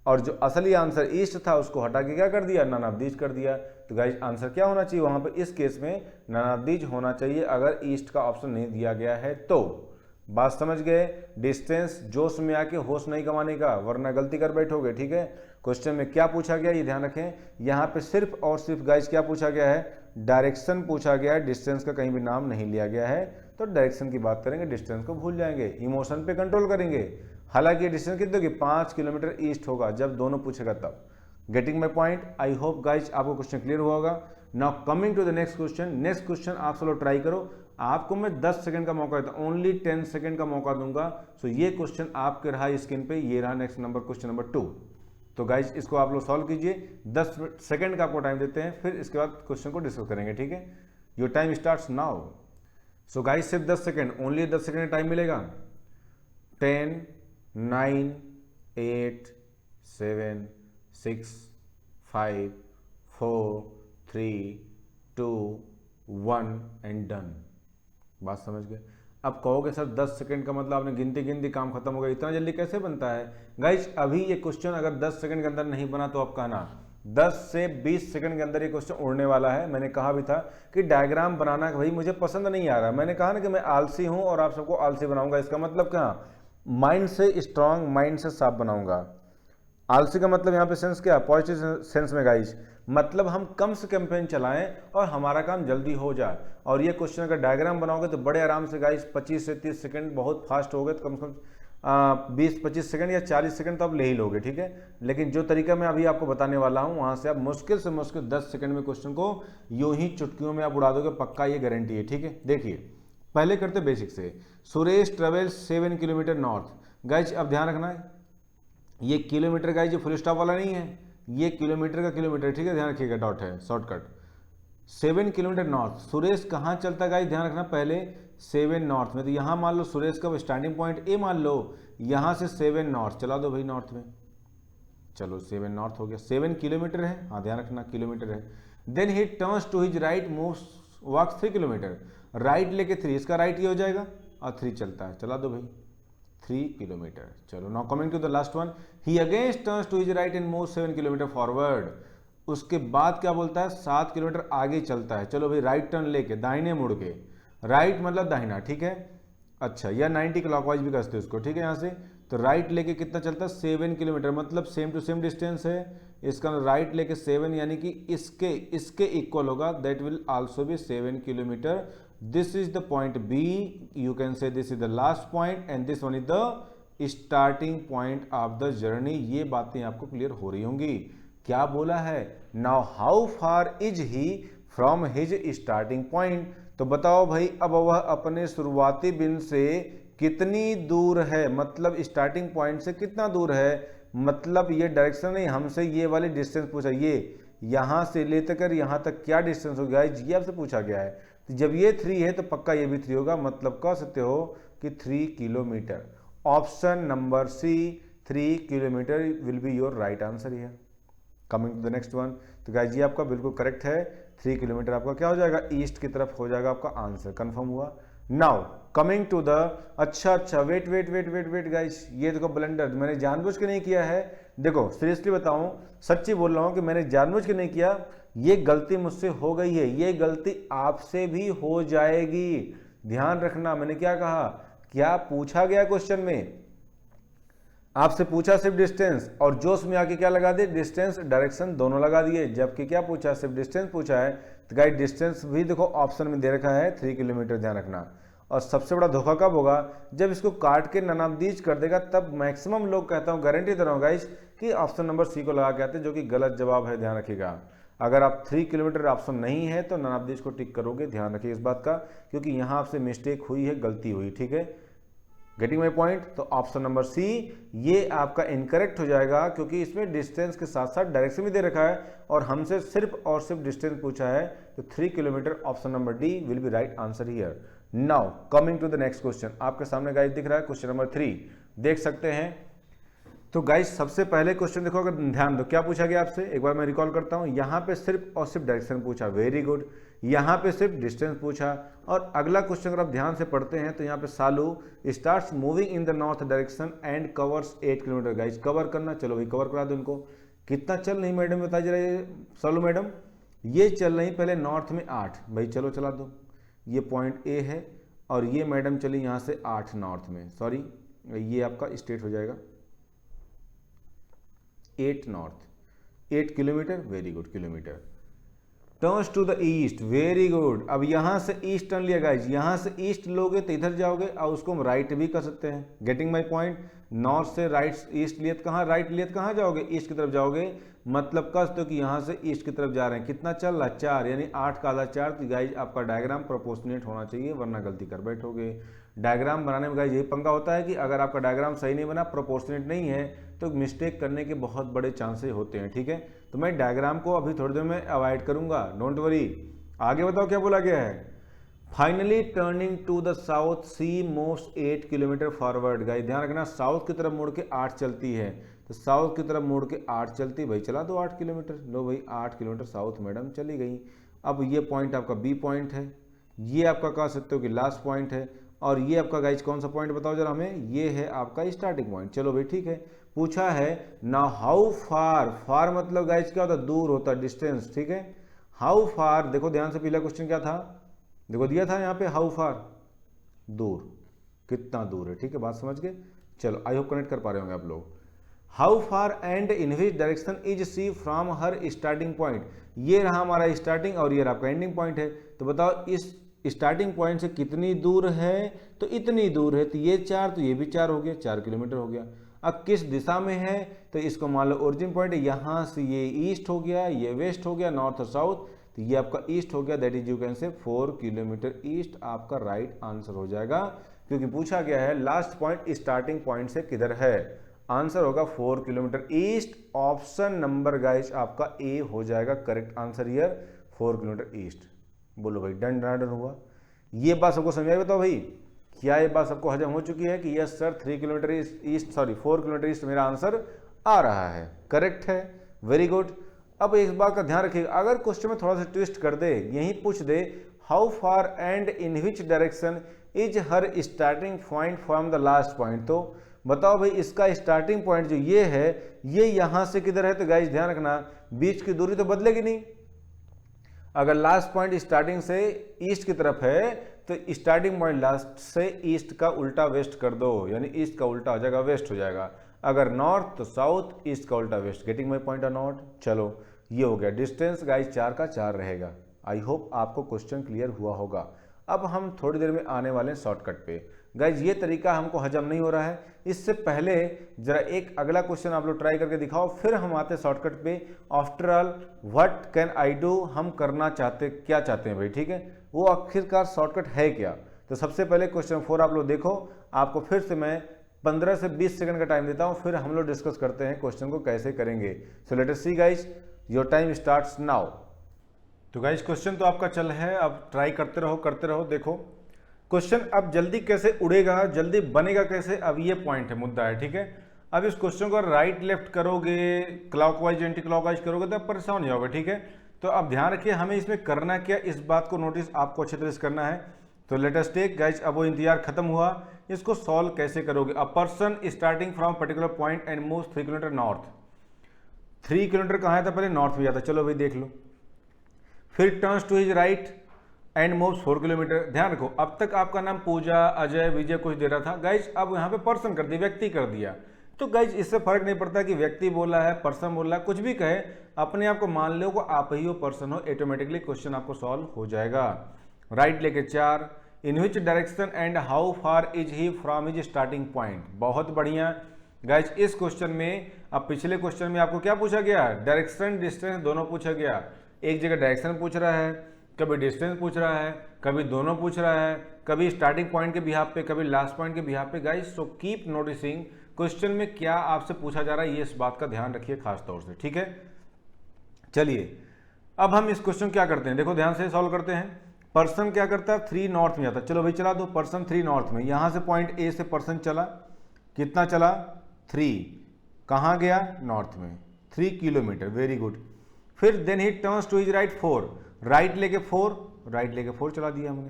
A: और जो असली आंसर ईस्ट था उसको हटा के क्या कर दिया, नन ऑफ दीज कर दिया। तो गाइज आंसर क्या होना चाहिए वहां पे, इस केस में नन ऑफ दीज होना चाहिए, अगर ईस्ट का ऑप्शन नहीं दिया गया है तो। बात समझ गए, डिस्टेंस जोश में आके होश नहीं गंवाने का, वरना गलती कर बैठोगे, ठीक है। क्वेश्चन में क्या पूछा गया ये ध्यान रखें, यहाँ पे सिर्फ और सिर्फ गाइज क्या पूछा गया है, डायरेक्शन पूछा गया है, डिस्टेंस का कहीं भी नाम नहीं लिया गया है। तो डायरेक्शन की बात करेंगे, डिस्टेंस को भूल जाएंगे, इमोशन पे कंट्रोल करेंगे। हालांकि डिस्टेंस कितनी होगी, 5 किलोमीटर ईस्ट होगा, जब दोनों पूछेगा तब। Getting my point. I hope guys आपको क्वेश्चन क्लियर हुआ होगा। Now coming to the next question. Next question आप सब लोग ट्राई करो, आपको मैं 10 सेकंड का मौका देता हूं, ओनली 10 सेकंड का मौका दूंगा। सो ये क्वेश्चन आपके रहा स्क्रीन पे, ये रहा नेक्स्ट नंबर, क्वेश्चन नंबर 2। तो गाइज इसको आप लोग सॉल्व कीजिए, 10 सेकंड का आपको टाइम देते हैं, फिर इसके बाद क्वेश्चन को डिस्कस करेंगे, ठीक है। Your time starts now. So guys सिर्फ 10 सेकंड, ओनली 10 सेकंड टाइम मिलेगा। 10, 9, 8, 7, 6, 5, 4, 3, 2, 1 एंड डन। बात समझ गए। अब कहोगे सर 10 सेकंड का मतलब आपने गिनती काम खत्म हो गया, इतना जल्दी कैसे बनता है। गाइज अभी ये क्वेश्चन अगर 10 सेकंड के अंदर नहीं बना तो आप कहना 10 से 20 सेकंड के अंदर ये क्वेश्चन उड़ने वाला है। मैंने कहा भी था कि डायग्राम बनाना भाई मुझे पसंद नहीं आ रहा, मैंने कहा ना कि मैं आलसी हूं और आप सबको आलसी बनाऊंगा। इसका मतलब क्या, माइंड से स्ट्रांग, माइंड से साफ बनाऊंगा। आलसी का मतलब यहाँ पे सेंस क्या, पॉजिटिव सेंस में गाइज, मतलब हम कम से कम पेन चलाएं और हमारा काम जल्दी हो जाए। और ये क्वेश्चन का डायग्राम बनाओगे तो बड़े आराम से गाइस 25 से 30 सेकंड, बहुत फास्ट हो गए तो कम से कम 20-25 सेकंड या 40 सेकंड तो आप ले ही लोगे, ठीक है। लेकिन जो तरीका मैं अभी आपको बताने वाला हूं वहां से आप मुश्किल से मुश्किल 10 सेकंड में क्वेश्चन को यूं ही चुटकियों में आप उड़ा दोगे, पक्का ये गारंटी है, ठीक है। देखिए पहले करते बेसिक से। Suresh travels 7 kilometre north. Guys अब ध्यान रखना है, ये किलोमीटर गाइज ये फुल स्टॉप वाला नहीं है, ये किलोमीटर का किलोमीटर, ठीक है, ध्यान रखिएगा, डॉट है शॉर्टकट। 7 किलोमीटर नॉर्थ, सुरेश कहाँ चलता है गाइज, ध्यान रखना पहले 7 नॉर्थ में, तो यहाँ मान लो सुरेश का स्टार्टिंग पॉइंट ए मान लो, यहाँ से 7 नॉर्थ चला दो भाई नॉर्थ में, चलो 7 नॉर्थ हो गया, 7 किलोमीटर है, हाँ ध्यान रखना किलोमीटर है। Then he turns to his right moves walks 3 kilometre, right लेके 3, इसका राइट ये हो जाएगा और 3 चलता है, चला दो भाई 3 किलोमीटर। चलो now coming to the last one, he against turns to his right and move 7 kilometre forward. उसके बाद क्या बोलता है, 7 किलोमीटर आगे चलता है। चलो भाई राइट टर्न लेके दाहिने मुड़ के, राइट मतलब दाहिना, ठीक है, अच्छा, या 90 क्लॉकवाइज भी करते उसको, ठीक है, यहाँ से तो राइट लेके कितना चलता है 7 किलोमीटर, मतलब सेम टू सेम डिस्टेंस है, इसका राइट लेके 7 यानी कि इसके इक्वल होगा, that will also be 7 kilometre. This is the point B, you can say this is the last point and this one is the starting point of the journey. ये बातें आपको क्लियर हो रही होंगी। क्या बोला है, now how far is he from his starting point, तो बताओ भाई अब वह अपने शुरुआती बिंदु से कितनी दूर है, मतलब स्टार्टिंग पॉइंट से कितना दूर है, मतलब ये डायरेक्शन नहीं, हमसे ये वाली डिस्टेंस पूछा, ये यहाँ से लेकर यहाँ तक क्या डिस्टेंस हो गया, ये आपसे पूछा गया है। तो जब ये 3 है तो पक्का ये भी 3 होगा, मतलब कह सकते हो कि 3 kilometre. Option number C 3 kilometre will be your right answer here. Coming to the next one, तो गाइस ये आपका बिल्कुल करेक्ट है, 3 किलोमीटर आपका क्या हो जाएगा, ईस्ट की तरफ हो जाएगा आपका आंसर, कंफर्म हुआ। नाउ कमिंग टू द, अच्छा वेट गाइस, ये देखो ब्लंडर मैंने जानबूझ के नहीं किया है, देखो सीरियसली बताऊं, सच्ची बोल रहा हूं कि मैंने जानबूझ के नहीं किया, ये गलती मुझसे हो गई है, ये गलती आपसे भी हो जाएगी, ध्यान रखना। मैंने क्या कहा, क्या पूछा गया क्वेश्चन में, आपसे पूछा सिर्फ डिस्टेंस और जोश में आके क्या लगा दिए, डिस्टेंस डायरेक्शन दोनों लगा दिए, जबकि क्या पूछा, सिर्फ डिस्टेंस पूछा है। तो गाइस डिस्टेंस भी देखो ऑप्शन में दे रखा है 3 किलोमीटर, ध्यान रखना। और सबसे बड़ा धोखा कब होगा, जब इसको काट के ननाबदीज कर देगा, तब मैक्सिमम लोग, कहता हूँ गारंटी दे रहा हूँ गाइस, कि ऑप्शन नंबर सी को लगा के आते हैं, जो कि गलत जवाब है, ध्यान रखिएगा। अगर आप 3 किलोमीटर ऑप्शन नहीं है तो ननाबदीज को टिक करोगे, ध्यान रखिए इस बात का, क्योंकि यहाँ आपसे मिस्टेक हुई है, गलती हुई, ठीक है, गेटिंग माई पॉइंट। तो ऑप्शन नंबर सी ये आपका इनकरेक्ट हो जाएगा, क्योंकि इसमें डिस्टेंस के साथ साथ डायरेक्शन भी दे रखा है और हमसे सिर्फ और सिर्फ डिस्टेंस पूछा है, तो 3 kilometre option number D will be right answer here. Now coming to the next question, आपके सामने गाइस दिख रहा है क्वेश्चन नंबर 3, देख सकते हैं। तो गाइस सबसे पहले क्वेश्चन देखो, अगर ध्यान दो क्या पूछा गया आपसे, एक बार मैं रिकॉल करता हूं, यहाँ पे सिर्फ और सिर्फ डायरेक्शन पूछा, वेरी गुड, यहाँ पे सिर्फ डिस्टेंस पूछा, और अगला क्वेश्चन अगर आप ध्यान से पढ़ते हैं तो यहाँ पे Saalu starts moving in the north direction and covers 8 kilometre. Guys cover करना, चलो भाई कवर करा दो इनको, कितना चल रही मैडम बताइए जरा, सालू मैडम ये चल रही पहले नॉर्थ में 8, भाई चलो चला दो, ये पॉइंट ए है, और ये मैडम चली यहाँ से 8 नॉर्थ में, सॉरी ये आपका स्टेट हो जाएगा 8 north, 8 kilometre, very good kilometre. Turns to the east, very good, अब यहां से ईस्ट टर्न लिया गाइस, यहां से ईस्ट लोगे तो इधर जाओगे, और उसको हम राइट भी कर सकते हैं, गेटिंग माय पॉइंट। नॉर्थ से राइट ईस्ट लियत कहाँ, राइट लियत कहाँ जाओगे, ईस्ट की तरफ जाओगे, मतलब कह सकते हो कि यहाँ से ईस्ट की तरफ जा रहे हैं, कितना चल रहा है 4, यानी 8 का आधा 4। तो गाइज आपका डायग्राम प्रोपोर्शनेट होना चाहिए, वरना गलती कर बैठोगे। डायग्राम बनाने में गाइज यही पंगा होता है कि अगर आपका डायग्राम सही नहीं बना, प्रोपोर्शनेट नहीं है, तो मिस्टेक करने के बहुत बड़े चांसेस होते हैं, ठीक है। तो मैं डायग्राम को अभी थोड़ी देर में अवॉइड करूंगा, डोंट वरी। आगे बताओ क्या बोला गया है, finally turning to the south she moves 8 kilometre forward. Guys ध्यान रखना, साउथ की तरफ मुड़ के 8 चलती है, तो साउथ की तरफ मुड़ के 8 चलती, भाई चला दो 8 किलोमीटर, लो भाई 8 किलोमीटर साउथ मैडम चली गई। अब ये पॉइंट आपका बी पॉइंट है, ये आपका कह सकते हो कि लास्ट पॉइंट है, और ये आपका गाइज कौन सा पॉइंट बताओ जरा हमें, ये है आपका स्टार्टिंग पॉइंट। चलो भाई ठीक है, पूछा है ना हाउ फार, फार मतलब गाइज क्या होता है, दूर होता है, डिस्टेंस, ठीक है। हाउ फार, देखो ध्यान से, पहला क्वेश्चन क्या था, देखो दिया था यहाँ पे हाउ फार, दूर, कितना दूर है, ठीक है, बात समझ गए। चलो आई होप कनेक्ट कर पा रहे होंगे आप लोग। How far and in which direction is C from her starting point. ये रहा हमारा स्टार्टिंग और ये रहा आपका एंडिंग पॉइंट है। तो बताओ इस स्टार्टिंग पॉइंट से कितनी दूर है, तो इतनी दूर है, तो ये 4 तो ये भी 4 हो गया, 4 किलोमीटर हो गया। अब किस दिशा में है, तो इसको मान लो ओरिजिन पॉइंट है, यहाँ से ये ईस्ट हो गया, ये वेस्ट हो गया, नॉर्थ और साउथ, तो ये आपका ईस्ट हो गया, दैट इज यू कैन से 4 किलोमीटर ईस्ट आपका राइट आंसर हो जाएगा, क्योंकि पूछा गया है लास्ट पॉइंट स्टार्टिंग पॉइंट से किधर है। आंसर होगा 4 kilometre east. Option number guys आपका ए हो जाएगा correct answer here, 4 kilometre east. बोलो भाई डन डन डन हुआ। ये बात सबको समझ आई? बताओ भाई क्या ये बात सबको हजम हो चुकी है कि yes sir 3 kilometre east 4 kilometre east मेरा आंसर आ रहा है, करेक्ट है, वेरी गुड। अब एक बात का ध्यान रखिएगा, अगर क्वेश्चन में थोड़ा सा ट्विस्ट कर दे, यही पूछ दे how far and in which direction is her starting point from the last point, तो बताओ भाई इसका स्टार्टिंग पॉइंट जो ये है, ये यहां से किधर है, तो गाइस ध्यान रखना बीच की दूरी तो बदलेगी नहीं। अगर लास्ट पॉइंट स्टार्टिंग से ईस्ट की तरफ है तो स्टार्टिंग पॉइंट लास्ट से ईस्ट का उल्टा वेस्ट कर दो, यानी ईस्ट का उल्टा हो जाएगा वेस्ट हो जाएगा। अगर नॉर्थ तो साउथ, ईस्ट का उल्टा वेस्ट। गेटिंग माई पॉइंट और नॉट? चलो ये हो गया। डिस्टेंस गाइस 4 का 4 रहेगा। आई होप आपको क्वेश्चन क्लियर हुआ होगा। अब हम थोड़ी देर में आने वाले हैं शॉर्टकट पे। गाइज ये तरीका हमको हजम नहीं हो रहा है, इससे पहले जरा एक अगला क्वेश्चन आप लोग ट्राई करके दिखाओ, फिर हम आते हैं शॉर्टकट पे। After all what can I do, हम करना चाहते क्या चाहते हैं भाई, ठीक है, वो आखिरकार शॉर्टकट है क्या। तो सबसे पहले क्वेश्चन 4 आप लोग देखो, आपको फिर से मैं 15 से 20 सेकंड का टाइम देता हूं, फिर हम लोग डिस्कस करते हैं क्वेश्चन को कैसे करेंगे। So let us see guys, your time starts now. तो गाइज क्वेश्चन तो आपका चल है, अब ट्राई करते रहो। देखो क्वेश्चन अब जल्दी कैसे उड़ेगा, जल्दी बनेगा कैसे, अब ये पॉइंट है, मुद्दा है, ठीक है। अब इस क्वेश्चन को राइट लेफ्ट करोगे, क्लॉकवाइज एंटी क्लॉकवाइज करोगे तो अब परेशान हो जाओगे, ठीक है। तो अब ध्यान रखिए हमें इसमें करना क्या, इस बात को नोटिस आपको अच्छे तरह से करना है। तो लेट अस टेक गाइज, अब वो इंतजार खत्म हुआ, इसको सॉल्व कैसे करोगे। A person starting from particular point and moves 3 kilometer north. 3 kilometre कहाँ था, पहले नॉर्थ में जाता, चलो भाई देख लो। फिर turns to his right and moves 4 kilometre. ध्यान रखो अब तक आपका नाम पूजा, अजय, विजय कुछ दे रहा था गाइज, अब यहाँ पे पर्सन कर दिया, व्यक्ति कर दिया। तो गाइज इससे फर्क नहीं पड़ता कि व्यक्ति बोला है, पर्सन बोला है, कुछ भी कहे, अपने आप को मान लो को आप ही हो, पर्सन हो, ऑटोमेटिकली क्वेश्चन आपको सॉल्व हो जाएगा। राइट लेके 4, in which direction and how far is he from his starting point. बहुत बढ़िया गाइज। इस क्वेश्चन में, अब पिछले क्वेश्चन में आपको क्या पूछा गया, डायरेक्शन डिस्टेंस दोनों पूछा गया। एक जगह डायरेक्शन पूछ रहा है, कभी डिस्टेंस पूछ रहा है, कभी दोनों पूछ रहा है, कभी स्टार्टिंग पॉइंट के बिहाफ पे, कभी लास्ट पॉइंट के बिहाफ पे। Guys so keep noticing question में क्या आपसे पूछा जा रहा है, ये इस बात का ध्यान रखिए खास तौर से, ठीक है। चलिए अब हम इस क्वेश्चन क्या करते हैं, देखो ध्यान से सॉल्व करते हैं। पर्सन क्या करता है, 3 नॉर्थ में जाता है, चलो भाई चला दो। पर्सन 3 नॉर्थ में, यहां से पॉइंट ए से पर्सन चला, कितना चला 3, कहां गया नॉर्थ में, 3 किलोमीटर, वेरी गुड। फिर then he turns to his right 4, right लेके 4 चला दिया हमने।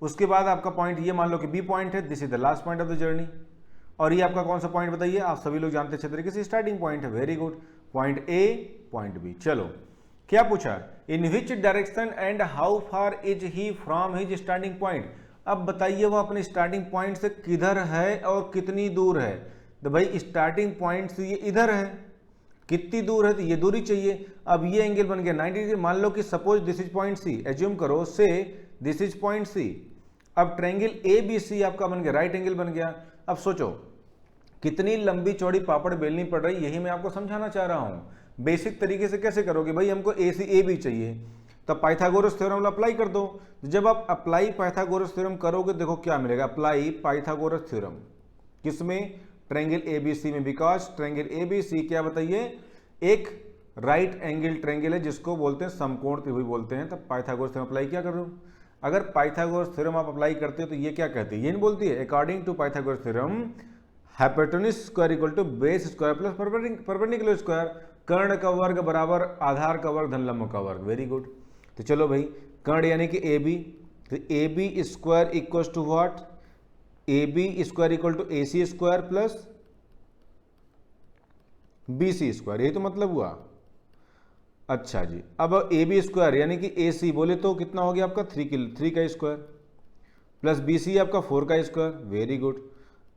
A: उसके बाद आपका पॉइंट ये मान लो कि बी पॉइंट है, this is the last point of the journey. और ये आपका कौन सा पॉइंट बताइए, आप सभी लोग जानते हैं अच्छे तरीके से, स्टार्टिंग पॉइंट है, very good. Point A, point B. चलो क्या पूछा, in which direction and how far is he from his starting point. अब बताइए वो अपने स्टार्टिंग पॉइंट से किधर है और कितनी दूर है। तो भाई स्टार्टिंग पॉइंट से ये इधर है, कितनी दूर है, तो ये दूरी चाहिए। अब ये एंगल बन गया 90 डिग्री। मान लो कि suppose this is point C, assume करो से दिस इज पॉइंट सी। अब ट्रायंगल ए बी सी आपका बन गया, राइट एंगल बन गया। अब सोचो कितनी लंबी चौड़ी पापड़ बेलनी पड़ रही, यही मैं आपको समझाना चाह रहा हूं। बेसिक तरीके से कैसे करोगे भाई, हमको ए सी ए बी चाहिए, तो पाइथागोरस थ्योरम अप्लाई कर दो। जब आप अप्लाई पाइथागोरस थ्योरम करोगे देखो क्या मिलेगा, अप्लाई पाइथागोरस थ्योरम किसमें, ट्रायंगल एबीसी में। बिकॉज ट्रायंगल एबीसी क्या बताइए, एक राइट एंगल ट्रायंगल है जिसको बोलते हैं समकोण त्रिभुज बोलते हैं। तब पाइथागोरस थ्योरम अप्लाई क्या कर रहे हो, अगर पाइथागोरस थ्योरम आप अप्लाई करते हो तो ये क्या कहती है, ये नहीं बोलती है according to Pythagoras theorem hypotenuse square equal to base square plus perpendicular square, कर्ण का वर्ग बराबर आधार का वर्ग धन लंब का वर्ग। Very good. तो चलो भाई कर्ण यानी कि ए बी, तो A B square equal to what, A B square equal to A C square plus B C square, यही तो मतलब हुआ। अच्छा जी, अब ए बी स्क्वायर यानी कि ए सी बोले तो कितना हो गया आपका 3 का स्क्वायर प्लस बी सी आपका 4 का स्क्वायर। Very good.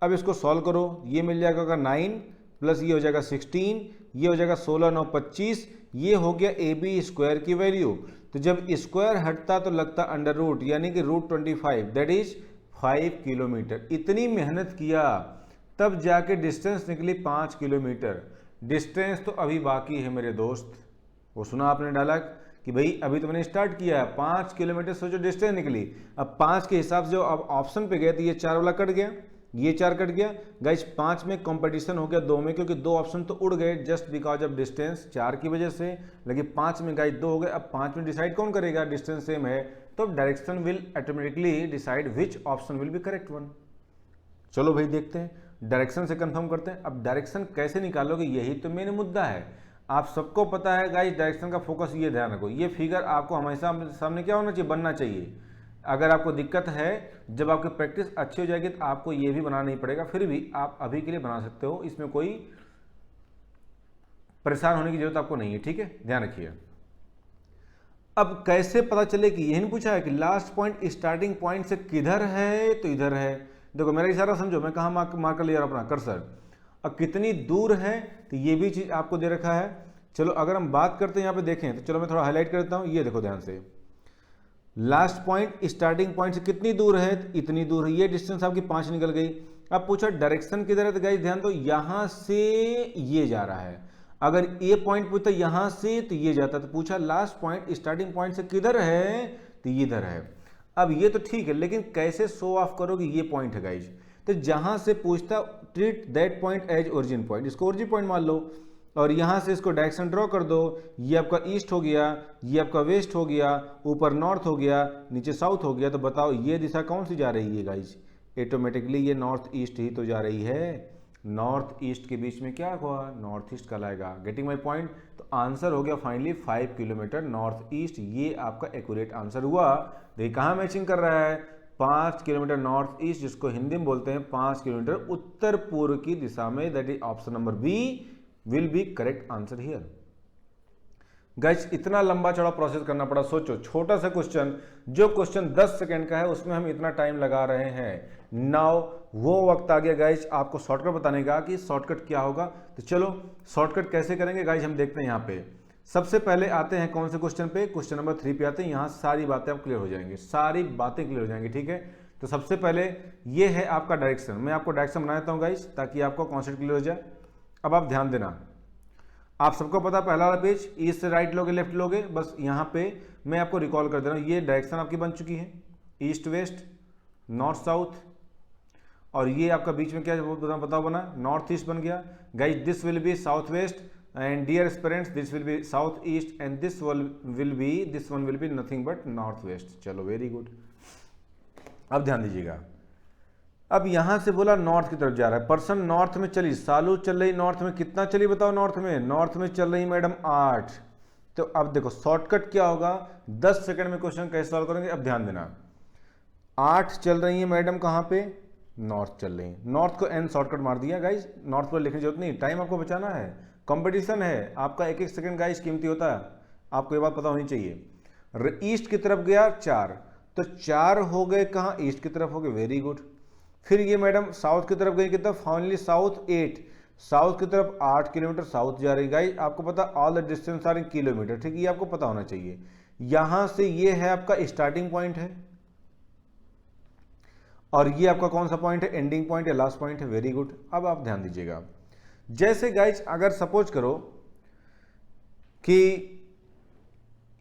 A: अब इसको सॉल्व करो, ये मिल जाएगा 9 प्लस ये हो जाएगा 16, ये हो जाएगा 16 9 25, ये हो गया AB स्क्वायर की वैल्यू। तो जब स्क्वायर हटता तो लगता अंडर रूट, यानी कि रूट 25, दैट इज 5 किलोमीटर। इतनी मेहनत किया तब जाके डिस्टेंस निकली 5 किलोमीटर। डिस्टेंस तो अभी बाकी है मेरे दोस्त। वो सुना आपने डायलॉग कि भाई अभी तो मैंने स्टार्ट किया है, 5 किलोमीटर सोचो डिस्टेंस निकली। अब 5 के हिसाब से जो अब ऑप्शन पे गए तो ये 4 वाला कट गया, ये 4 कट गया। गाइस 5 में कंपटीशन हो गया 2 में, क्योंकि 2 ऑप्शन तो उड़ गए जस्ट बिकॉज ऑफ डिस्टेंस 4 की वजह से। लेकिन 5 में गाइस 2 हो गए। अब 5 में डिसाइड कौन करेगा, डिस्टेंस सेम है तो direction will automatically decide which option will be correct one. चलो भाई देखते हैं, डायरेक्शन से कंफर्म करते हैं। अब डायरेक्शन कैसे निकालोगे, यही तो मेन मुद्दा है। आप सबको पता है गाइस डायरेक्शन का फोकस, ये ध्यान रखो, ये फिगर आपको हमेशा सामने क्या होना चाहिए, बनना चाहिए। अगर आपको दिक्कत है, जब आपकी प्रैक्टिस अच्छी हो जाएगी तो आपको ये भी बनाना नहीं पड़ेगा, फिर भी आप अभी के लिए बना सकते हो, इसमें कोई परेशान होने की जरूरत आपको नहीं है, ठीक है, ध्यान रखिए। अब कैसे पता चले कि यही पूछा है कि लास्ट पॉइंट स्टार्टिंग पॉइंट से किधर है, तो इधर है। देखो मेरा इशारा समझो, मैं कहाँ मार्कर लिया अपना कर्सर। अब कितनी दूर है तो ये भी चीज आपको दे रखा है। चलो अगर हम बात करते हैं यहाँ पे देखें तो चलो मैं थोड़ा हाईलाइट कर देता हूँ। ये देखो ध्यान से, लास्ट पॉइंट स्टार्टिंग पॉइंट से कितनी दूर है, तो इतनी दूर है। ये डिस्टेंस आपकी 5 निकल गई। अब पूछा डायरेक्शन किधर है, तो गाइस ध्यान दो, यहां से ये जा रहा है। अगर ये पॉइंट पूछता यहां से तो ये जाता, तो पूछा लास्ट पॉइंट स्टार्टिंग पॉइंट से किधर है, तो ये इधर है। अब ये तो ठीक है, लेकिन कैसे शो ऑफ करोगे, ये पॉइंट है गाइस। तो जहां से पूछता treat that point as origin point, इसको ओरिजिन पॉइंट मान लो और यहां से इसको डायरेक्शन ड्रॉ कर दो। ये आपका ईस्ट हो गया, ये आपका वेस्ट हो गया, ऊपर नॉर्थ हो गया, नीचे साउथ हो गया। तो बताओ ये दिशा कौन सी जा रही है गाइस, ऑटोमेटिकली ये नॉर्थ ईस्ट ही तो जा रही है। नॉर्थ ईस्ट के बीच में क्या हुआ, नॉर्थ ईस्ट कहलाएगा। Getting my point. तो आंसर हो गया फाइनली 5 किलोमीटर नॉर्थ ईस्ट। ये आपका एक्यूरेट आंसर हुआ। देखिए कहाँ मैचिंग कर रहा है, 5 किलोमीटर नॉर्थ ईस्ट, जिसको हिंदी में बोलते हैं 5 किलोमीटर उत्तर पूर्व की दिशा में। That is option number B will be correct answer here. Guys इतना लंबा चौड़ा प्रोसेस करना पड़ा, सोचो छोटा सा क्वेश्चन, जो क्वेश्चन 10 सेकंड का है उसमें हम इतना टाइम लगा रहे हैं। नाउ वो वक्त आ गया गाइस आपको शॉर्टकट बताने का कि शॉर्टकट क्या होगा। तो चलो शॉर्टकट कैसे करेंगे गाइस हम देखते हैं। यहाँ पे सबसे पहले आते हैं कौन से क्वेश्चन पे, क्वेश्चन नंबर 3 पे आते हैं। यहाँ सारी बातें आप क्लियर हो जाएंगे, सारी बातें क्लियर हो जाएंगी, ठीक है। तो सबसे पहले ये है आपका डायरेक्शन। मैं आपको डायरेक्शन बना देता हूँ गाइस ताकि आपको कॉन्सेप्ट क्लियर हो जाए। अब आप ध्यान देना, आप सबको पता पहला वाला पेज ईस्ट से राइट लोगे लेफ्ट लोगे, बस यहाँ पे मैं आपको रिकॉल कर दे रहा हूँ। ये डायरेक्शन आपकी बन चुकी है, ईस्ट वेस्ट नॉर्थ साउथ, और ये आपका बीच में क्या बताओ बना, नॉर्थ ईस्ट बन गया। Guys this will be south west and dear aspirants this will be south east and this one will be nothing but north west. चलो वेरी गुड। अब ध्यान दीजिएगा, अब यहां से बोला नॉर्थ की तरफ जा रहा है, पर्सन नॉर्थ में चली, सालू चल रही नॉर्थ में, कितना चली बताओ नॉर्थ में चल रही मैडम 8। तो अब देखो शॉर्टकट क्या होगा, 10 सेकंड में क्वेश्चन कैसे सॉल्व करेंगे। अब ध्यान देना, 8 चल रही है मैडम, कहां पे, नॉर्थ चल रही है। नॉर्थ को एन शॉर्टकट मार दिया गाइज, नॉर्थ पर लिखने की जरूरत नहीं, टाइम आपको बचाना है, कंपटीशन है आपका, एक एक सेकंड गाइज कीमती होता है, आपको ये बात पता होनी चाहिए। ईस्ट की तरफ गया 4, तो 4 हो गए कहाँ, ईस्ट की तरफ हो गए, वेरी गुड। फिर ये मैडम साउथ की तरफ गई कितना, फाइनली साउथ 8, साउथ की तरफ 8 किलोमीटर साउथ जा रही। गाइस आपको पता all the distance are in kilometre, ठीक है, ये आपको पता होना चाहिए। यहां से ये है आपका स्टार्टिंग पॉइंट है और ये आपका कौन सा पॉइंट है, एंडिंग पॉइंट या लास्ट पॉइंट है, वेरी गुड। अब आप ध्यान दीजिएगा, जैसे गाइस अगर सपोज करो कि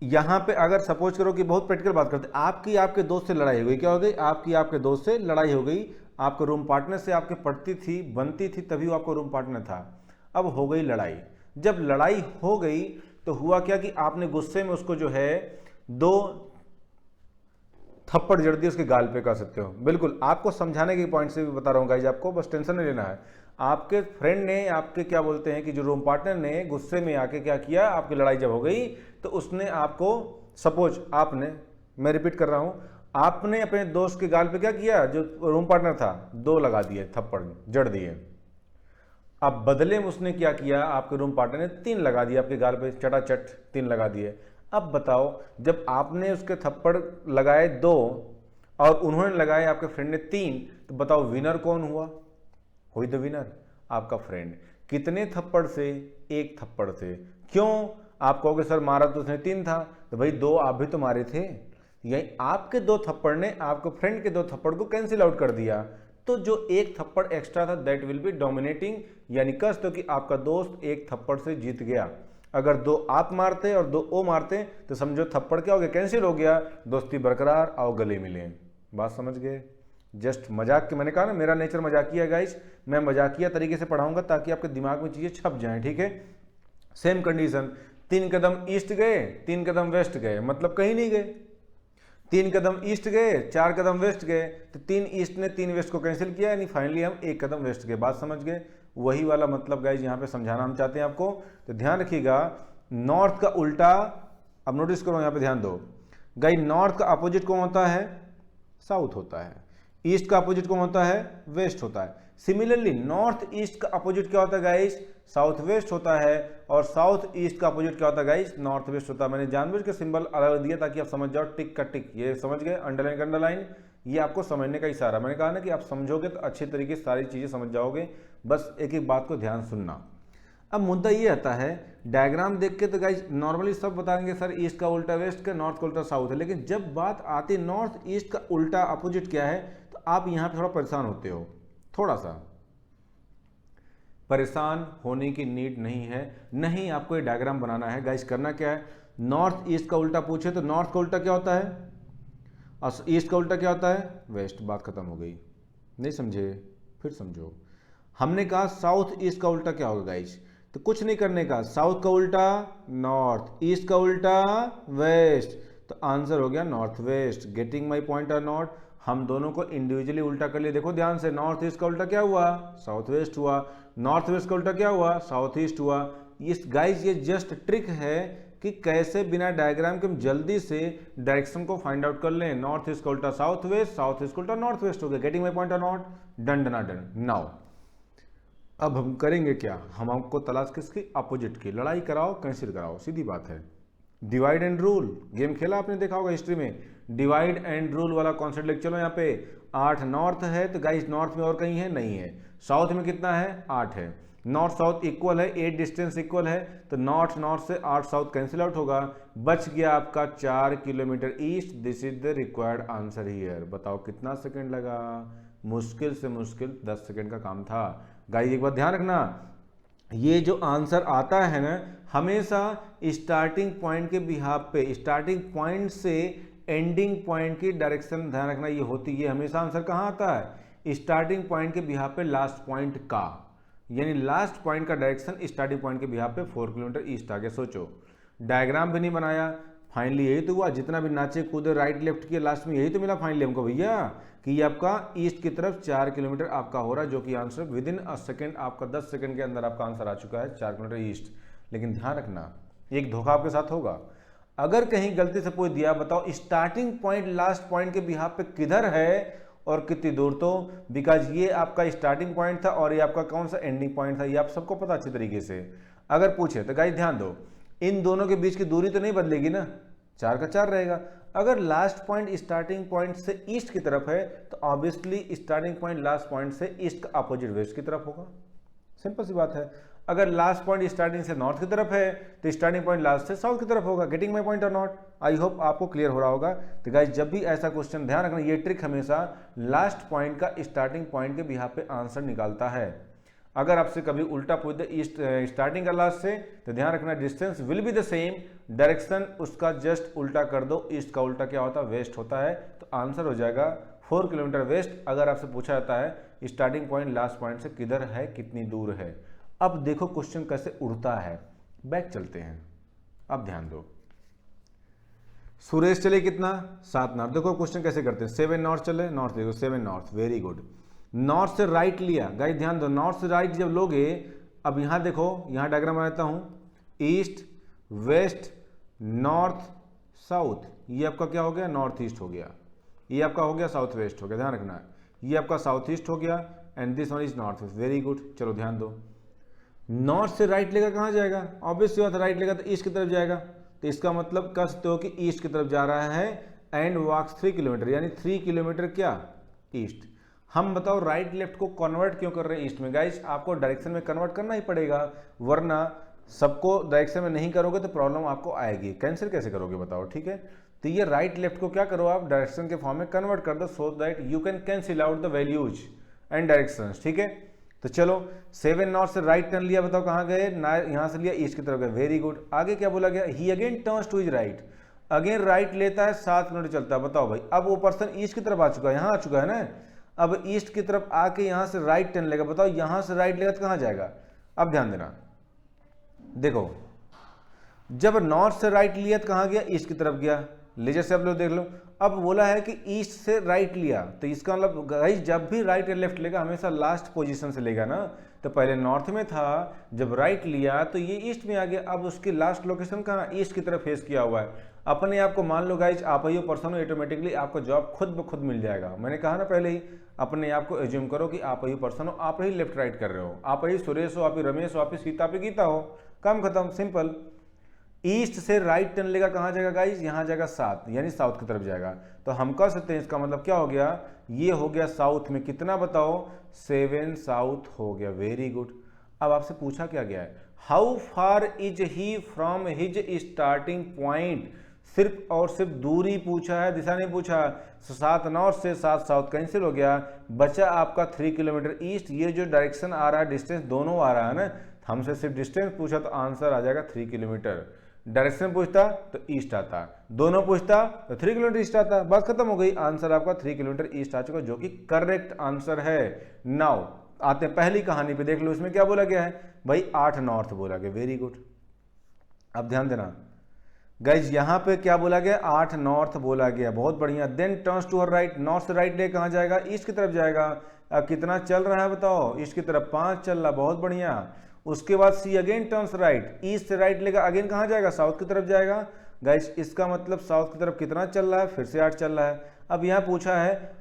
A: यहां पे अगर सपोज करो कि बहुत प्रैक्टिकल बात करते, आपकी आपके दोस्त से लड़ाई हो गई, क्या हो गई, आपकी आपके दोस्त से लड़ाई हो गई, आपके रूम पार्टनर से आपके पड़ती थी बनती थी तभी वो आपका रूम पार्टनर था। अब हो गई लड़ाई, जब लड़ाई हो गई तो हुआ क्या कि आपने गुस्से में उसको जो है 2 थप्पड़ जड़ दिए उसके गाल पे, कह सकते हो। बिल्कुल आपको समझाने के पॉइंट से भी बता रहा हूँ गाइज, आपको बस टेंशन नहीं लेना है। आपके फ्रेंड ने, आपके क्या बोलते हैं कि जो रूम पार्टनर ने गुस्से में आके क्या किया, आपकी लड़ाई जब हो गई तो उसने आपको, सपोज आपने, मैं रिपीट कर रहा हूं, आपने अपने दोस्त के गाल पे क्या किया, जो रूम पार्टनर था 2 लगा दिए थप्पड़, जड़ दिए। अब बदले में उसने क्या किया, आपके रूम पार्टनर ने 3 लगा दिए आपके गाल पे, चटाचट 3 लगा दिए। अब बताओ, जब आपने उसके थप्पड़ लगाए 2 और उन्होंने लगाए आपके फ्रेंड ने 3, तो बताओ विनर कौन हुआ, हुई द विनर आपका फ्रेंड। कितने थप्पड़ से? 1 थप्पड़ से। क्यों? आप कहोगे सर मारा तो उसने 3 था, तो भाई 2 आप भी तो मारे थे, यही आपके 2 थप्पड़ ने आपके फ्रेंड के 2 थप्पड़ को कैंसिल आउट कर दिया, तो जो 1 थप्पड़ एक्स्ट्रा था दैट विल बी डोमिनेटिंग, यानी कह सकते हो कि आपका दोस्त 1 थप्पड़ से जीत गया। अगर 2 आप मारते और 2 वो मारते तो समझो थप्पड़ क्या हो गया, कैंसिल हो गया, दोस्ती बरकरार, आओ गले मिले। बात समझ गए? जस्ट मजाक के, मैंने कहा ना मेरा नेचर मजाकिया है गाइस, मैं मजाकिया तरीके से पढ़ाऊंगा ताकि आपके दिमाग में चीजें छप जाएं, ठीक है। सेम कंडीशन, 3 कदम ईस्ट गए, 3 कदम वेस्ट गए, मतलब कहीं नहीं गए। 3 कदम ईस्ट गए, 4 कदम वेस्ट गए, तो 3 ईस्ट ने 3 वेस्ट को कैंसिल किया, यानी फाइनली हम 1 कदम वेस्ट गए। बात समझ गए? वही वाला मतलब गाइज यहाँ पे समझाना हम चाहते हैं आपको, तो ध्यान रखिएगा। नॉर्थ का उल्टा, अब नोटिस करो यहाँ पे ध्यान दो गाइज, नॉर्थ का अपोजिट कौन होता है? साउथ होता है। ईस्ट का अपोजिट कौन होता है? वेस्ट होता है। सिमिलरली नॉर्थ ईस्ट का अपोजिट क्या होता है गाइस? साउथ वेस्ट होता है। और साउथ ईस्ट का अपोजिट क्या होता है गाइस? नॉर्थ वेस्ट होता है। मैंने जानबूझ के सिंबल अलग दिया ताकि आप समझ जाओ, टिक का टिक, ये समझ गए, अंडरलाइन का अंडरलाइन, ये आपको समझने का इशारा। मैंने कहा ना कि आप समझोगे तो अच्छे तरीके से सारी चीजें समझ जाओगे, बस एक एक बात को ध्यान सुनना। अब मुद्दा ये आता है, डायग्राम देख के तो गाइस नॉर्मली सब बताएंगे सर ईस्ट का उल्टा वेस्ट का, नॉर्थ का उल्टा साउथ है, लेकिन जब बात आती है नॉर्थ ईस्ट का उल्टा अपोजिट क्या है, तो आप यहाँ पे थोड़ा परेशान होते हो। थोड़ा सा परेशान होने की नीड नहीं है, नहीं आपको ये डायग्राम बनाना है गाइस। करना क्या है, नॉर्थ ईस्ट का उल्टा पूछे तो नॉर्थ का उल्टा क्या होता है और ईस्ट का उल्टा क्या होता है? वेस्ट। बात खत्म हो गई। नहीं समझे? फिर समझो। हमने कहा साउथ ईस्ट का उल्टा क्या होगा गाइस, तो कुछ नहीं करने का, साउथ का उल्टा नॉर्थ, ईस्ट का उल्टा वेस्ट, तो आंसर हो गया north west. Getting my point और नॉट? हम दोनों को इंडिविजुअली उल्टा कर लिए। देखो ध्यान से, नॉर्थ ईस्ट का उल्टा क्या हुआ? साउथ वेस्ट हुआ। नॉर्थ वेस्ट का उल्टा क्या हुआ? साउथ ईस्ट हुआ। इस गाइस ये जस्ट ट्रिक है कि कैसे बिना डायग्राम के हम जल्दी से डायरेक्शन को फाइंड आउट कर लें। नॉर्थ ईस्ट का उल्टा साउथ वेस्ट, साउथ ईस्ट का उल्टा नॉर्थ वेस्ट हो गया। गेटिंग माई पॉइंट और नॉट? डन डना डन। नाउ अब हम करेंगे क्या, हम आपको तलाश किसकी? अपोजिट की। लड़ाई कराओ, कैंसिल कराओ, सीधी बात है। डिवाइड एंड रूल गेम खेला आपने, देखा होगा हिस्ट्री में, डिवाइड एंड रूल वाला कॉन्सेप्ट लेके चलो। यहाँ पे 8 नॉर्थ है, तो गाइस नॉर्थ में और कहीं है? नहीं है। साउथ में कितना है? 8 है। नॉर्थ साउथ इक्वल है, 8 डिस्टेंस इक्वल है, तो नॉर्थ नॉर्थ से 8 साउथ कैंसिल आउट होगा। बच गया आपका 4 kilometre east. This is the required answer here. बताओ कितना सेकेंड लगा? मुश्किल से मुश्किल 10 सेकेंड का काम था। गाइस एक बात ध्यान रखना, ये जो आंसर आता है ना, हमेशा स्टार्टिंग पॉइंट के बिहाफ पे, स्टार्टिंग पॉइंट से एंडिंग पॉइंट की डायरेक्शन ध्यान रखना ये होती है। हमेशा आंसर कहाँ आता है? स्टार्टिंग पॉइंट के बिहाफ पे लास्ट पॉइंट का, यानी लास्ट पॉइंट का डायरेक्शन स्टार्टिंग पॉइंट के बिहाफ पे 4 किलोमीटर ईस्ट आ गया। सोचो, डायग्राम भी नहीं बनाया, फाइनली यही तो हुआ। जितना भी नाचे कूदे राइट लेफ्ट किया, लास्ट में यही तो मिला फाइनली हमको भैया, कि ये आपका ईस्ट की तरफ 4 किलोमीटर आपका हो रहा है, जो कि answer with in a second आपका 10 सेकेंड के अंदर आपका आंसर आ चुका है 4 किलोमीटर ईस्ट। लेकिन ध्यान रखना, एक धोखा आपके साथ होगा। अगर कहीं गलती से पूछ दिया, बताओ स्टार्टिंग पॉइंट लास्ट पॉइंट के बिहाफ पे किधर है और कितनी दूर, तो बिकॉज ये आपका स्टार्टिंग पॉइंट था और ये आपका कौन सा एंडिंग पॉइंट था, ये आप सबको पता अच्छी तरीके से। अगर पूछे तो गाइस ध्यान दो, इन दोनों के बीच की दूरी तो नहीं बदलेगी ना, 4 का 4 रहेगा। अगर लास्ट पॉइंट स्टार्टिंग पॉइंट से ईस्ट की तरफ है तो obviously starting point last point से ईस्ट का अपोजिट वेस्ट की तरफ होगा। सिंपल सी बात है। अगर लास्ट पॉइंट स्टार्टिंग से नॉर्थ की तरफ है तो स्टार्टिंग पॉइंट लास्ट से साउथ की तरफ होगा। गेटिंग माई पॉइंट और नॉट? आई होप आपको क्लियर हो रहा होगा। तो गाइस जब भी ऐसा क्वेश्चन, ध्यान रखना ये ट्रिक हमेशा लास्ट पॉइंट का स्टार्टिंग पॉइंट के बिहाफ पे आंसर निकालता है। अगर आपसे कभी उल्टा पूछ दे ईस्ट स्टार्टिंग का लास्ट से, तो ध्यान रखना distance will be the same, direction उसका जस्ट उल्टा कर दो। ईस्ट का उल्टा क्या होता है? वेस्ट होता है, तो आंसर हो जाएगा 4 किलोमीटर वेस्ट। अगर आपसे पूछा जाता है स्टार्टिंग पॉइंट लास्ट पॉइंट से किधर है, कितनी दूर है। अब देखो क्वेश्चन कैसे उड़ता है। बैक चलते हैं, अब ध्यान दो। सुरेश चले कितना? 7 नॉर्थ। देखो क्वेश्चन कैसे करते हैं, 7 नॉर्थ चले, नॉर्थ देखो 7 नॉर्थ, वेरी गुड। नॉर्थ से राइट लिया, गाइस ध्यान दो, नॉर्थ से राइट जब लोगे, अब यहां देखो, यहां डायग्राम बनाता हूं, ईस्ट वेस्ट नॉर्थ साउथ, ये आपका क्या हो गया? नॉर्थ ईस्ट हो गया। ये आपका हो गया साउथ वेस्ट हो गया। ध्यान रखना, ये आपका साउथ ईस्ट हो गया and this one is north west. Very good. चलो ध्यान दो, नॉर्थ से राइट लेकर कहाँ जाएगा? ऑब्वियस बात, राइट लेगा तो ईस्ट की तरफ जाएगा, तो इसका मतलब कह सकते हो कि ईस्ट की तरफ जा रहा है एंड वॉक्स 3 किलोमीटर, यानी 3 किलोमीटर क्या? ईस्ट। हम बताओ राइट लेफ्ट को कन्वर्ट क्यों कर रहे हैं ईस्ट में? गाइस आपको डायरेक्शन में कन्वर्ट करना ही पड़ेगा, वरना सबको डायरेक्शन में नहीं करोगे तो प्रॉब्लम आपको आएगी। कैंसिल कैसे करोगे बताओ? ठीक है, तो ये राइट लेफ्ट को क्या करो आप डायरेक्शन के फॉर्म में कन्वर्ट कर दो, so that you can cancel out the values and directions. ठीक है, तो चलो 7 नॉर्थ से राइट टर्न लिया, बताओ कहाँ गए? यहाँ से लिया ईस्ट की तरफ गए, वेरी गुड। आगे क्या बोला गया? He again turns to his right, again right लेता है, 7 किलोमीटर चलता है। बताओ भाई, अब वो पर्सन ईस्ट की तरफ आ चुका है, यहाँ आ चुका है ना, अब ईस्ट की तरफ आके यहाँ से राइट टर्न लेगा। बताओ यहाँ से राइट लेगा तो कहाँ जाएगा? अब ध्यान देना, देखो जब नॉर्थ से राइट लिया तो कहाँ गया? ईस्ट की तरफ गया। लीजिए से आप लोग देख लो, अब बोला है कि ईस्ट से राइट लिया, तो इसका मतलब गाइस जब भी राइट या लेफ्ट लेगा हमेशा लास्ट पोजीशन से लेगा ना, तो पहले नॉर्थ में था, जब राइट लिया तो ये ईस्ट में आ गया। अब उसकी लास्ट लोकेशन कहाँ? ईस्ट की तरफ फेस किया हुआ है। अपने आप को मान लो गाइस आप ही पर्सन हो, ऑटोमेटिकली आपको जॉब खुद ब खुद मिल जाएगा। मैंने कहा ना पहले ही, अपने आप को एज्यूम करो कि आप ही पर्सन हो, आप ही लेफ्ट राइट कर रहे हो, आप ही सुरेश हो, आप ही रमेश हो, आप ही सीता, आप ही गीता हो, काम खत्म, सिंपल। ईस्ट से राइट टर्न लेगा, कहाँ जाएगा गाइस? यहाँ जाएगा 7, यानी साउथ की तरफ जाएगा। तो हम कह सकते हैं इसका मतलब क्या हो गया? ये हो गया साउथ में, कितना बताओ? 7 साउथ हो गया, वेरी गुड। अब आपसे पूछा क्या गया है? How far is he from his starting point? सिर्फ और सिर्फ दूरी पूछा है, दिशा नहीं पूछा। 7 नॉर्थ से 7 साउथ कैंसिल हो गया, बचा आपका 3 किलोमीटर ईस्ट। ये जो डायरेक्शन आ रहा है, डिस्टेंस दोनों आ रहा है ना, हमसे सिर्फ डिस्टेंस पूछा तो आंसर आ जाएगा 3 किलोमीटर। डायरेक्शन पूछता तो ईस्ट आता, दोनों पूछता तो 3 किलोमीटर ईस्ट आता, बस खत्म हो गई। आंसर आपका 3 किलोमीटर ईस्ट आ चुका, जो कि करेक्ट आंसर है। नाउ आते हैं पहली कहानी पे, देख लो इसमें क्या बोला गया है भाई? 8 नॉर्थ बोला गया, वेरी गुड। अब ध्यान देना गाइज, यहाँ पे क्या बोला गया? 8 नॉर्थ बोला गया, बहुत बढ़िया। Then turns to her right, north से राइट ले कहाँ जाएगा? ईस्ट की तरफ जाएगा। अब कितना चल रहा है बताओ? ईस्ट की तरफ 5 चल रहा, बहुत बढ़िया। उसके बाद सी अगेन टर्न्स राइट, ईस्ट से राइट लेगा, अगेन कहाँ जाएगा? साउथ की तरफ जाएगा। गाइस इसका मतलब साउथ की तरफ कितना चल रहा है? फिर से 8 चल रहा है। अब यहाँ पूछा है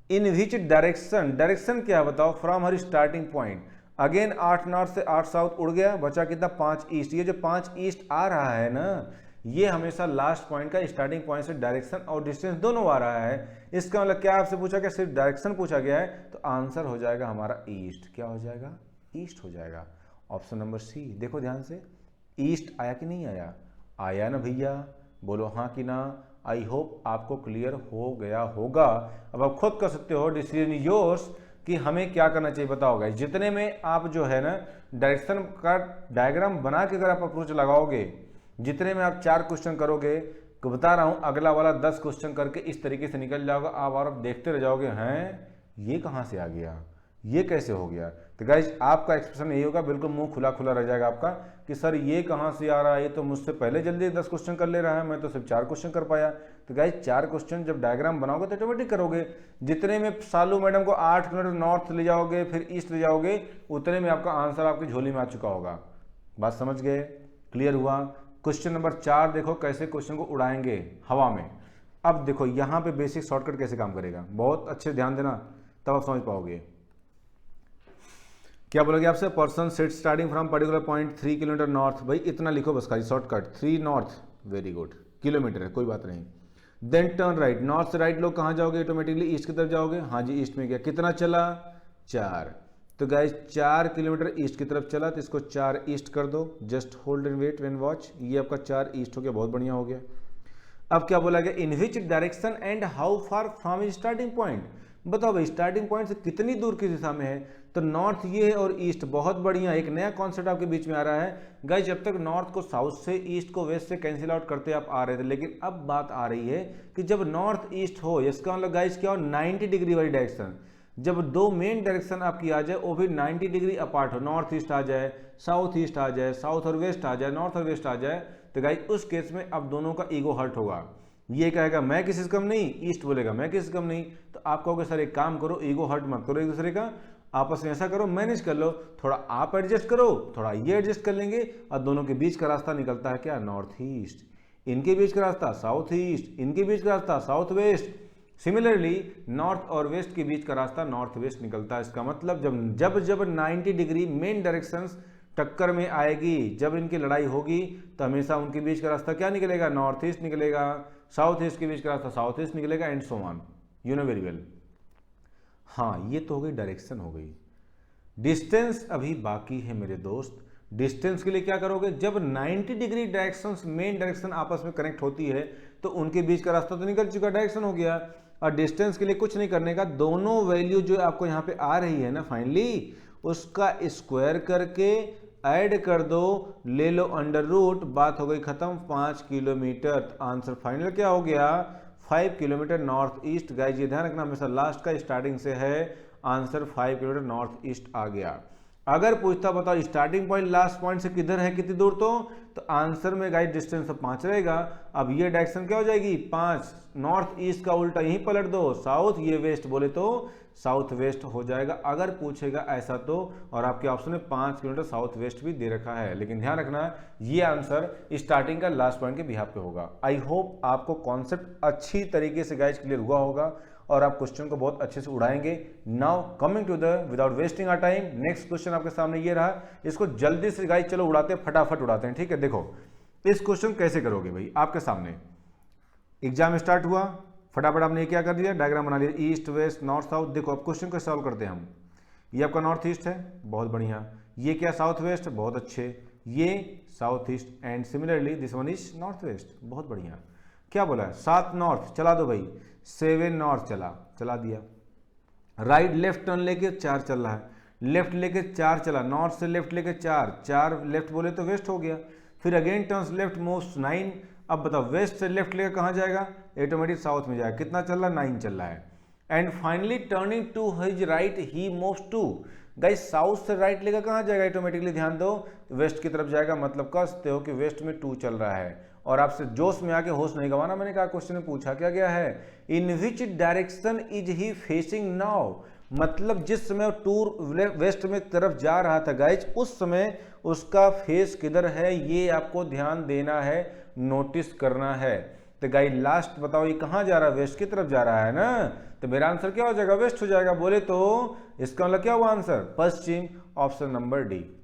A: इन विच डायरेक्शन, डायरेक्शन क्या है बताओ? From her starting point. Again 8 north से 8 साउथ उड़ गया, बचा कितना? 5 ईस्ट। ये जो 5 ईस्ट आ रहा है ना, ये हमेशा लास्ट पॉइंट का स्टार्टिंग पॉइंट से डायरेक्शन और डिस्टेंस दोनों आ रहा है। इसका मतलब क्या आपसे पूछा? क्या सिर्फ डायरेक्शन पूछा गया है? तो आंसर हो जाएगा हमारा ईस्ट। क्या हो जाएगा? ईस्ट हो जाएगा। Option number C. देखो ध्यान से, ईस्ट आया कि नहीं आया? आया ना भैया, बोलो हाँ कि ना। आई होप आपको क्लियर हो गया होगा। अब आप खुद कर सकते हो, डिसीजन योर्स, कि हमें क्या करना चाहिए बताओ गाइस। जितने में आप जो है ना डायरेक्शन का डायग्राम बना के अगर आप अप्रोच लगाओगे, जितने में आप 4 क्वेश्चन करोगे, तो बता रहा हूं अगला वाला 10 क्वेश्चन करके इस तरीके से निकल जाओगे आप, और आप देखते रह जाओगे हैं ये कहाँ से आ गया, ये कैसे हो गया। तो गाइज आपका एक्सप्रेशन यही होगा, बिल्कुल मुंह खुला खुला रह जाएगा आपका कि सर ये कहाँ से आ रहा है, ये तो मुझसे पहले जल्दी 10 क्वेश्चन कर ले रहा है, मैं तो सिर्फ 4 क्वेश्चन कर पाया। तो गाइज 4 क्वेश्चन जब डायग्राम बनाओगे तो ऑटोमेटिक करोगे। जितने में सालू मैडम को 8 किलोमीटर नॉर्थ ले जाओगे, फिर ईस्ट ले जाओगे, उतने में आपका आंसर आपकी झोली में आ चुका होगा। बात समझ गए? क्लियर हुआ? क्वेश्चन नंबर 4 देखो कैसे क्वेश्चन को उड़ाएंगे हवा में। अब देखो यहाँ पे बेसिक शॉर्टकट कैसे काम करेगा, बहुत अच्छे ध्यान देना, तब आप समझ पाओगे। क्या बोलोगे आपसे? Person set starting from particular point 3 kilometer north. भाई इतना लिखो बस खाली shortcut, 3 north, very good. Kilometre है कोई बात नहीं। देन टर्न राइट, नॉर्थ से राइट लोग कहाँ जाओगे? ऑटोमेटिकली ईस्ट की तरफ जाओगे। हाँ जी ईस्ट में गया, कितना चला? 4। तो गाइस 4 किलोमीटर ईस्ट की तरफ चला, तो इसको 4 ईस्ट कर दो। Just hold and wait and watch, ये आपका 4 ईस्ट हो गया, बहुत बढ़िया हो गया। अब क्या बोला गया? In which direction and how far from starting point. बताओ भाई स्टार्टिंग पॉइंट से कितनी दूर की दिशा में है? तो नॉर्थ ये है और ईस्ट, बहुत बढ़िया। एक नया कॉन्सेप्ट आपके बीच में आ रहा है गाइस। जब तक नॉर्थ को साउथ से, ईस्ट को वेस्ट से कैंसिल आउट करते आप आ रहे थे, लेकिन अब बात आ रही है कि जब नॉर्थ ईस्ट हो, इसका मतलब गाइस क्या हो? 90 डिग्री वाली डायरेक्शन। जब 2 मेन डायरेक्शन आपकी आ जाए, वो भी 90 डिग्री अपार्ट हो, नॉर्थ ईस्ट आ जाए, साउथ ईस्ट आ जाए, साउथ और वेस्ट आ जाए, नॉर्थ और वेस्ट आ जाए, तो गाइस उस केस में अब दोनों का ईगो हर्ट होगा। ये कहेगा मैं किसी से कम नहीं, ईस्ट बोलेगा मैं किसी से कम नहीं। तो आप कहोगे सर एक काम करो, ईगो हर्ट मत करो एक दूसरे का, आपस में ऐसा करो मैनेज कर लो, थोड़ा आप एडजस्ट करो, थोड़ा ये एडजस्ट कर लेंगे, और दोनों के बीच का रास्ता निकलता है क्या? North east. इनके बीच का रास्ता साउथ ईस्ट, इनके बीच का रास्ता साउथ वेस्ट। सिमिलरली नॉर्थ और वेस्ट के बीच का रास्ता नॉर्थ वेस्ट निकलता है। इसका मतलब जब 90 डिग्री मेन डायरेक्शंस टक्कर में आएगी, जब इनकी लड़ाई होगी, तो हमेशा उनके बीच का रास्ता क्या निकलेगा? नॉर्थ ईस्ट निकलेगा। साउथ ईस्ट के बीच का रास्ता साउथ ईस्ट निकलेगा, and so on, you know very well. हाँ, ये तो हो गई डायरेक्शन हो गई। डिस्टेंस अभी बाकी है मेरे दोस्त। डिस्टेंस के लिए क्या करोगे, जब 90 डिग्री डायरेक्शन मेन डायरेक्शन आपस में कनेक्ट होती है तो उनके बीच का रास्ता तो निकल चुका, डायरेक्शन हो गया। और डिस्टेंस के लिए कुछ नहीं करने का, दोनों वैल्यू जो आपको यहाँ पे आ रही है ना फाइनली, उसका स्क्वायर करके ऐड कर दो, ले लो अंडर रूट, बात हो गई खत्म। 5 किलोमीटर आंसर फाइनल क्या हो गया, 5 किलोमीटर नॉर्थ ईस्ट। गाइस ये ध्यान रखना, हमेशा लास्ट का स्टार्टिंग से है, आंसर 5 किलोमीटर नॉर्थ ईस्ट आ गया। अगर पूछता बताओ स्टार्टिंग पॉइंट लास्ट पॉइंट से किधर है, कितनी दूर, तो आंसर में गाइस डिस्टेंस 5 रहेगा। अब ये डायरेक्शन क्या हो जाएगी, 5, नॉर्थ ईस्ट का उल्टा यहीं पलट दो, साउथ, ये वेस्ट बोले तो साउथ वेस्ट हो जाएगा अगर पूछेगा ऐसा तो। और आपके ऑप्शन में 5 किलोमीटर साउथ वेस्ट भी दे रखा है, लेकिन ध्यान रखना ये आंसर स्टार्टिंग का लास्ट पॉइंट के बिहाफ पे होगा। आई होप आपको कॉन्सेप्ट अच्छी तरीके से गाइस क्लियर हुआ होगा और आप क्वेश्चन को बहुत अच्छे से उड़ाएंगे। Now coming to the without wasting our time, next question आपके सामने ये रहा, इसको जल्दी से गाइस चलो उड़ाते हैं, फटाफट उड़ाते हैं, ठीक है। देखो इस क्वेश्चन कैसे करोगे भाई, आपके सामने एग्जाम स्टार्ट हुआ, फटाफट आपने क्या कर दिया, डायग्राम बना लिया, ईस्ट वेस्ट नॉर्थ साउथ। देखो अब क्वेश्चन को सॉल्व करते हैं हम। ये आपका नॉर्थ ईस्ट है, बहुत बढ़िया। ये क्या साउथ वेस्ट, बहुत अच्छे। ये south east and similarly this one is north west, बहुत बढ़िया। क्या बोला है, 7 नॉर्थ चला दो भाई, 7 नॉर्थ चला दिया। राइट लेफ्ट टर्न लेके 4 चल रहा है, लेफ्ट लेके 4 चला, नॉर्थ से लेफ्ट लेके 4 लेफ्ट बोले तो वेस्ट हो गया। फिर अगेन टर्न्स लेफ्ट मूव्स 9। अब बताओ वेस्ट से लेफ्ट लेकर कहाँ जाएगा, ऑटोमेटिक साउथ में जाएगा। कितना चल रहा है, 9 चल रहा है। And finally turning to his right he moves two. Guys south से राइट लेकर कहाँ जाएगा, ऑटोमेटिकली ध्यान दो वेस्ट की तरफ जाएगा। मतलब कह सकते हो कि वेस्ट में 2 चल रहा है। और आपसे जोश में आके होश नहीं गवाना, मैंने कहा क्वेश्चन में पूछा क्या गया है, in which direction is he facing now. मतलब जिस समय टूर वेस्ट में तरफ जा रहा था गाइज, उस समय उसका फेस किधर है, ये आपको ध्यान देना है, नोटिस करना है। तो गाइज लास्ट बताओ ये कहाँ जा रहा है, वेस्ट की तरफ जा रहा है ना, तो मेरा आंसर क्या हो जाएगा, वेस्ट हो जाएगा। बोले तो इसका मतलब क्या हुआ आंसर, पश्चिम, ऑप्शन नंबर डी।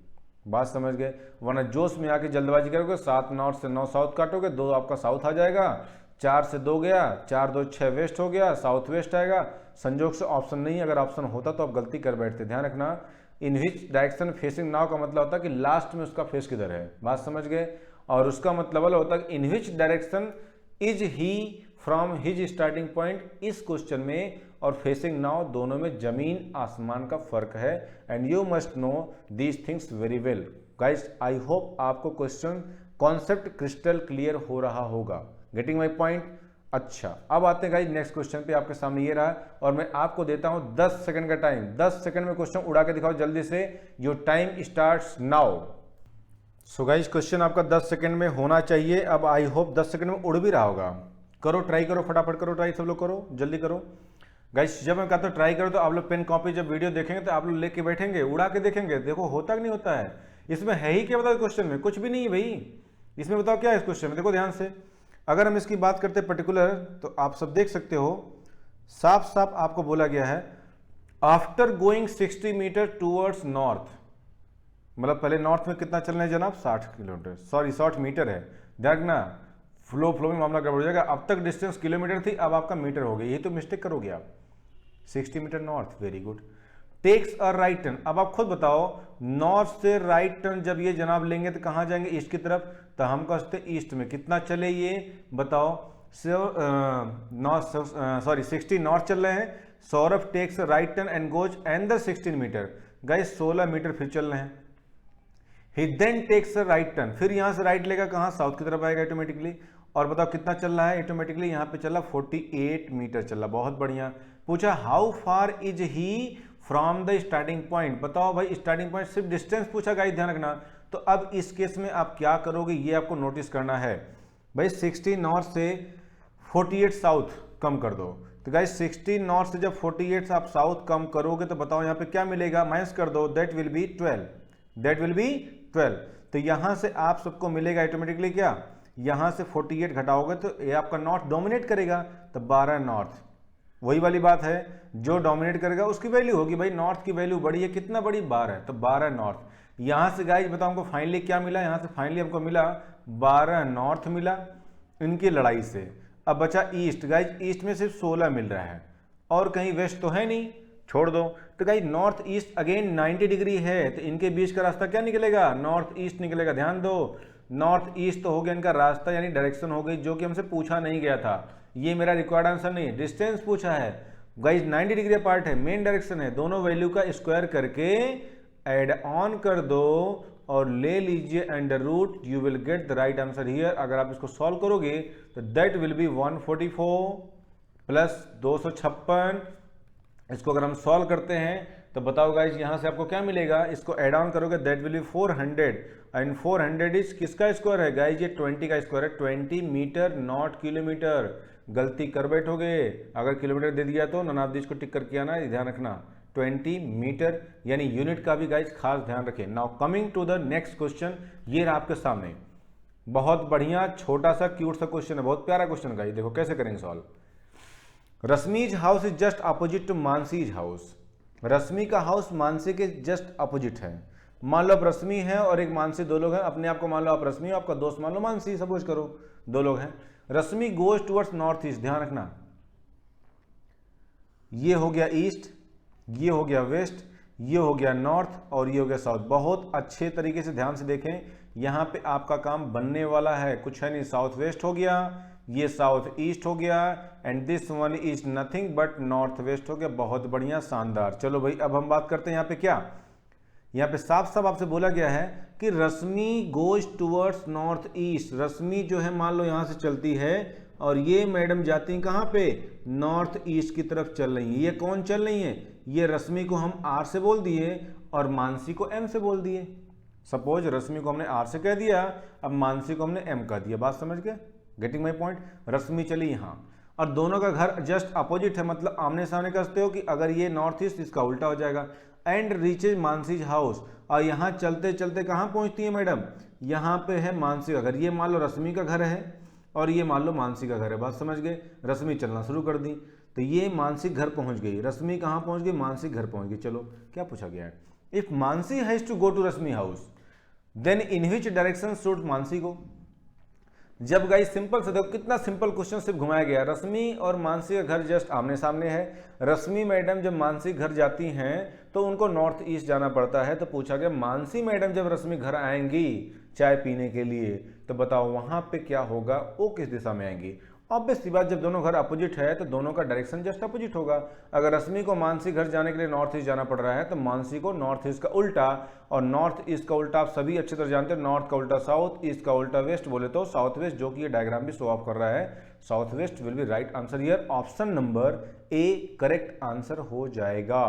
A: बात समझ गए, वरना जोश में आके जल्दबाजी करोगे, 7 नॉर्थ से 9 साउथ काटोगे, 2 आपका साउथ आ जाएगा, 4 से 2 गया, 4 2 6 वेस्ट हो गया, साउथ वेस्ट आएगा। संजोग से ऑप्शन नहीं, अगर ऑप्शन होता तो आप गलती कर बैठते। ध्यान रखना, इन विच डायरेक्शन फेसिंग नाउ का मतलब होता है कि लास्ट में उसका फेस किधर है, बात समझ गए। और उसका मतलब होता है in which direction is he from his starting point, इस क्वेश्चन में और फेसिंग नाउ दोनों में जमीन आसमान का फर्क है। And you must know these things very well guys. I hope आपको क्वेश्चन कॉन्सेप्ट क्रिस्टल क्लियर हो रहा होगा, गेटिंग माई पॉइंट। अच्छा अब आते हैं गाइस नेक्स्ट क्वेश्चन पे, आपके सामने ये रहा और मैं आपको देता हूं 10 सेकंड का टाइम। 10 सेकंड में क्वेश्चन उड़ा के दिखाओ जल्दी से, your time starts now. So guys question आपका 10 सेकंड में होना चाहिए। अब आई होप 10 सेकंड में उड़ भी रहा होगा। करो ट्राई करो, फटाफट करो ट्राई, सब लोग करो, जल्दी करो गाइस। जब मैं कहता हूँ ट्राई करो तो आप लोग पेन कॉपी जब वीडियो देखेंगे तो आप लोग लेके बैठेंगे, उड़ा के देखेंगे, देखो होता कि नहीं होता है। इसमें है ही क्या बताओ, क्वेश्चन में कुछ भी नहीं है भाई। इसमें बताओ क्या है इस क्वेश्चन में, देखो ध्यान से। अगर हम इसकी बात करते हैं पर्टिकुलर, तो आप सब देख सकते हो साफ साफ आपको बोला गया है after going 60 metre towards north. मतलब पहले नॉर्थ में कितना चलना है जनाब, 60 किलोमीटर, सॉरी 60 मीटर है। ध्यान रखना, फ्लो में मामला गड़बड़ हो जाएगा। अब तक डिस्टेंस किलोमीटर थी, अब आपका मीटर हो गया, यही तो मिस्टेक करोगे आप। 60 metre north, very good. Takes a right turn, अब आप खुद बताओ नॉर्थ से राइट टर्न जब ये जनाब लेंगे तो कहां जाएंगे, ईस्ट की तरफ। तो हम कहते ईस्ट में, कितना चले ये बताओ, 60 नॉर्थ चल रहे हैं। Saurabh takes right turn and goes under 16 metre, guys 16 metre फिर चल रहे हैं। He then takes right turn, फिर यहां से राइट लेगा कहां, साउथ की तरफ आएगा ऑटोमेटिकली। और बताओ कितना चल रहा है ऑटोमेटिकली, यहां पे चला 48 मीटर चल रहा, बहुत बढ़िया। पूछा how far is he from the starting point, बताओ भाई स्टार्टिंग पॉइंट, सिर्फ डिस्टेंस पूछा गाइस, ध्यान रखना। तो अब इस केस में आप क्या करोगे ये आपको नोटिस करना है भाई। 60 नॉर्थ से 48 साउथ कम कर दो। तो गाइस 60 नॉर्थ से जब 48 आप साउथ कम करोगे तो बताओ यहाँ पे क्या मिलेगा, माइनस कर दो, that will B 12, that will B 12। तो यहां से आप सबको मिलेगा ऑटोमेटिकली क्या, यहां से 48 घटाओगे तो ये आपका नॉर्थ डोमिनेट करेगा, तो 12 नॉर्थ। वही वाली बात है, जो डोमिनेट करेगा उसकी वैल्यू होगी भाई, नॉर्थ की वैल्यू बड़ी है, कितना बड़ी, 12, तो 12 नॉर्थ। यहां से गाइस बताओ हमको फाइनली क्या मिला, यहां से फाइनली हमको मिला 12 नॉर्थ मिला इनकी लड़ाई से। अब बचा ईस्ट, गाइस ईस्ट में सिर्फ 16 मिल रहा है और कहीं वेस्ट तो है नहीं, छोड़ दो। तो guys north east again 90 degree है, तो इनके बीच का रास्ता क्या निकलेगा, नॉर्थ ईस्ट निकलेगा। ध्यान दो, नॉर्थ ईस्ट तो हो गया इनका रास्ता यानी डायरेक्शन हो गई, जो कि हमसे पूछा नहीं गया था। ये मेरा रिक्वायर्ड आंसर नहीं है, डिस्टेंस पूछा है गाइस, 90 डिग्री अपार्ट है, मेन डायरेक्शन है, दोनों वैल्यू का स्क्वायर करके ऐड ऑन कर दो और ले लीजिए under root, you will get the right answer here. अगर आप इसको सॉल्व करोगे तो दैट विल बी 144 प्लस 256। इसको अगर हम सॉल्व करते हैं तो बताओ गाइज यहाँ से आपको क्या मिलेगा, इसको एड ऑन करोगे that will B 400 and 400 is किसका स्क्वायर है गाइज, ये 20 का स्क्वायर है, 20 मीटर नॉट किलोमीटर। गलती कर बैठोगे, अगर किलोमीटर दे दिया तो ननाब्दीज को टिक करके आना, ध्यान रखना 20 मीटर यानी यूनिट का भी गाइज खास ध्यान रखें। Now coming to the next question, ये रहा आपके सामने, बहुत बढ़िया छोटा सा क्यूट सा क्वेश्चन है, बहुत प्यारा क्वेश्चन गाइज, देखो कैसे करेंगे solve. Rashmi's house is just opposite to Mansi's house. Rashmi का हाउस मानसी के जस्ट अपोजिट है। मान लो आप रश्मि है और एक मानसी, दो लोग हैं, अपने आप को मान लो आप रश्मि, आपका दोस्त मान लो मानसी, सपोज करो दो लोग हैं। रश्मि गोज टुवर्ड्स नॉर्थ ईस्ट, ध्यान रखना ये हो गया ईस्ट, ये हो गया वेस्ट, ये हो गया नॉर्थ और ये हो गया साउथ। बहुत अच्छे तरीके से ध्यान से देखें, यहां पे आपका काम बनने वाला है, कुछ है नहीं, साउथ वेस्ट हो गया, ये साउथ ईस्ट हो गया and this one is nothing but north west हो गया। बहुत बढ़िया, शानदार। चलो भाई अब हम बात करते हैं यहाँ पे क्या, यहाँ पे साफ साफ आपसे बोला गया है कि रश्मि गोज टुवर्ड्स नॉर्थ ईस्ट। रश्मि जो है मान लो यहाँ से चलती है और ये मैडम जाती हैं कहाँ पे, नॉर्थ ईस्ट की तरफ चल रही है। ये कौन चल रही है, ये रश्मि को हम आर से बोल दिए और मानसी को एम से बोल दिए। सपोज रश्मि को हमने आर से कह दिया, अब मानसी को हमने एम कह दिया, बात समझ गए, गेटिंग माई पॉइंट। रश्मि चली यहाँ और दोनों का घर जस्ट अपोजिट है, मतलब आमने सामने कहते हो कि अगर ये नॉर्थ ईस्ट इसका उल्टा हो जाएगा। एंड रीचेज मानसीज हाउस, और यहाँ चलते चलते कहाँ पहुँचती है मैडम, यहाँ पे है मानसी का घर। ये मान लो रश्मि का घर है और ये मान लो मानसी का घर है, बात समझ गए। रश्मि चलना शुरू कर दी तो ये मानसी घर पहुँच गई, रश्मि कहाँ पहुँच गई, मानसी घर पहुँच गई। चलो क्या पूछा गया है, if Mansi has to go to Rashmi house then in which direction should Mansi go. जब गाइस सिंपल से देखो, कितना सिंपल क्वेश्चन सिर्फ घुमाया गया। रश्मि और मानसी का घर जस्ट आमने सामने है। रश्मि मैडम जब मानसी घर जाती हैं तो उनको नॉर्थ ईस्ट जाना पड़ता है, तो पूछा गया मानसी मैडम जब रश्मि घर आएंगी चाय पीने के लिए तो बताओ वहां पे क्या होगा, वो किस दिशा में आएंगी। ऑब्वियस सी बात, जब दोनों घर अपोजिट है तो दोनों का डायरेक्शन जस्ट अपोजिट होगा। अगर रश्मि को मानसी घर जाने के लिए नॉर्थ ईस्ट जाना पड़ रहा है तो मानसी को नॉर्थ ईस्ट का उल्टा, और नॉर्थ ईस्ट का उल्टा आप सभी अच्छी तरह जानते हैं, नॉर्थ का उल्टा साउथ, ईस्ट का उल्टा वेस्ट, बोले तो साउथ वेस्ट, जो कि ये डायग्राम भी शो ऑफ कर रहा है। South west will be right answer here, option number A correct answer हो जाएगा।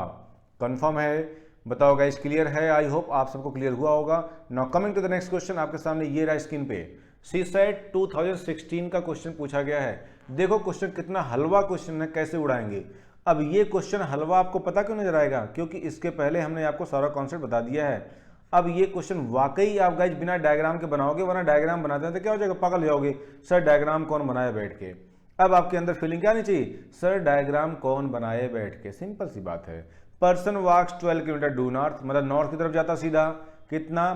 A: कंफर्म है, बताओ गाइस क्लियर है, आई होप आप सबको क्लियर हुआ होगा। Now coming to the next question, आपके सामने ये रहा स्क्रीन पे, सीसेट 2016 का क्वेश्चन पूछा गया है। देखो क्वेश्चन कितना हलवा क्वेश्चन है, कैसे उड़ाएंगे। अब ये क्वेश्चन हलवा आपको पता क्यों नजर आएगा, क्योंकि इसके पहले हमने आपको सारा कॉन्सेप्ट बता दिया है। अब ये क्वेश्चन वाकई आप गाइज बिना डायग्राम के बनाओगे, वरना डायग्राम बनाते हैं तो क्या हो जाएगा, पागल जाओगे, सर डायग्राम कौन बनाए बैठ के। अब आपके अंदर फीलिंग क्या आनी चाहिए, सर डायग्राम कौन बनाए बैठ के। सिंपल सी बात है, person walks 12 kilometer due north, मतलब नॉर्थ की तरफ जाता सीधा, कितना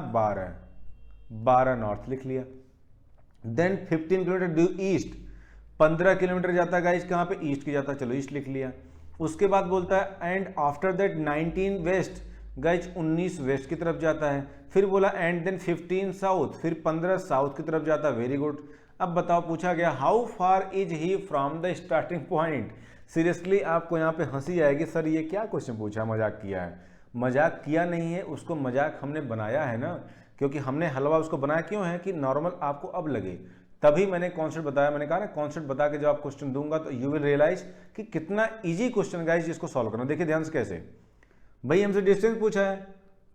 A: 12 नॉर्थ लिख लिया। Then 15 kilometer due east, 15 kilometer जाता है गाइस कहाँ पे, ईस्ट की जाता है, चलो ईस्ट लिख लिया। उसके बाद बोलता है and after that 19 west, guys 19 west की तरफ जाता है। फिर बोला एंड देन 15 साउथ, फिर 15 साउथ की तरफ जाता है, वेरी गुड। अब बताओ पूछा गया how far is he from the starting point. Seriously आपको यहाँ पे हंसी आएगी, सर ये क्या क्वेश्चन पूछा, मजाक किया है। मजाक किया नहीं है, उसको मजाक हमने बनाया है ना, क्योंकि हमने हलवा उसको बनाया क्यों है कि नॉर्मल आपको अब लगे, तभी मैंने कॉन्सेप्ट बताया। मैंने कहा ना कॉन्सेप्ट बता के जब आप क्वेश्चन दूंगा तो यू विल रियलाइज कि कितना इजी क्वेश्चन गाइस इसको सॉल्व करना। देखिए ध्यान से कैसे, भाई हमसे डिस्टेंस पूछा है,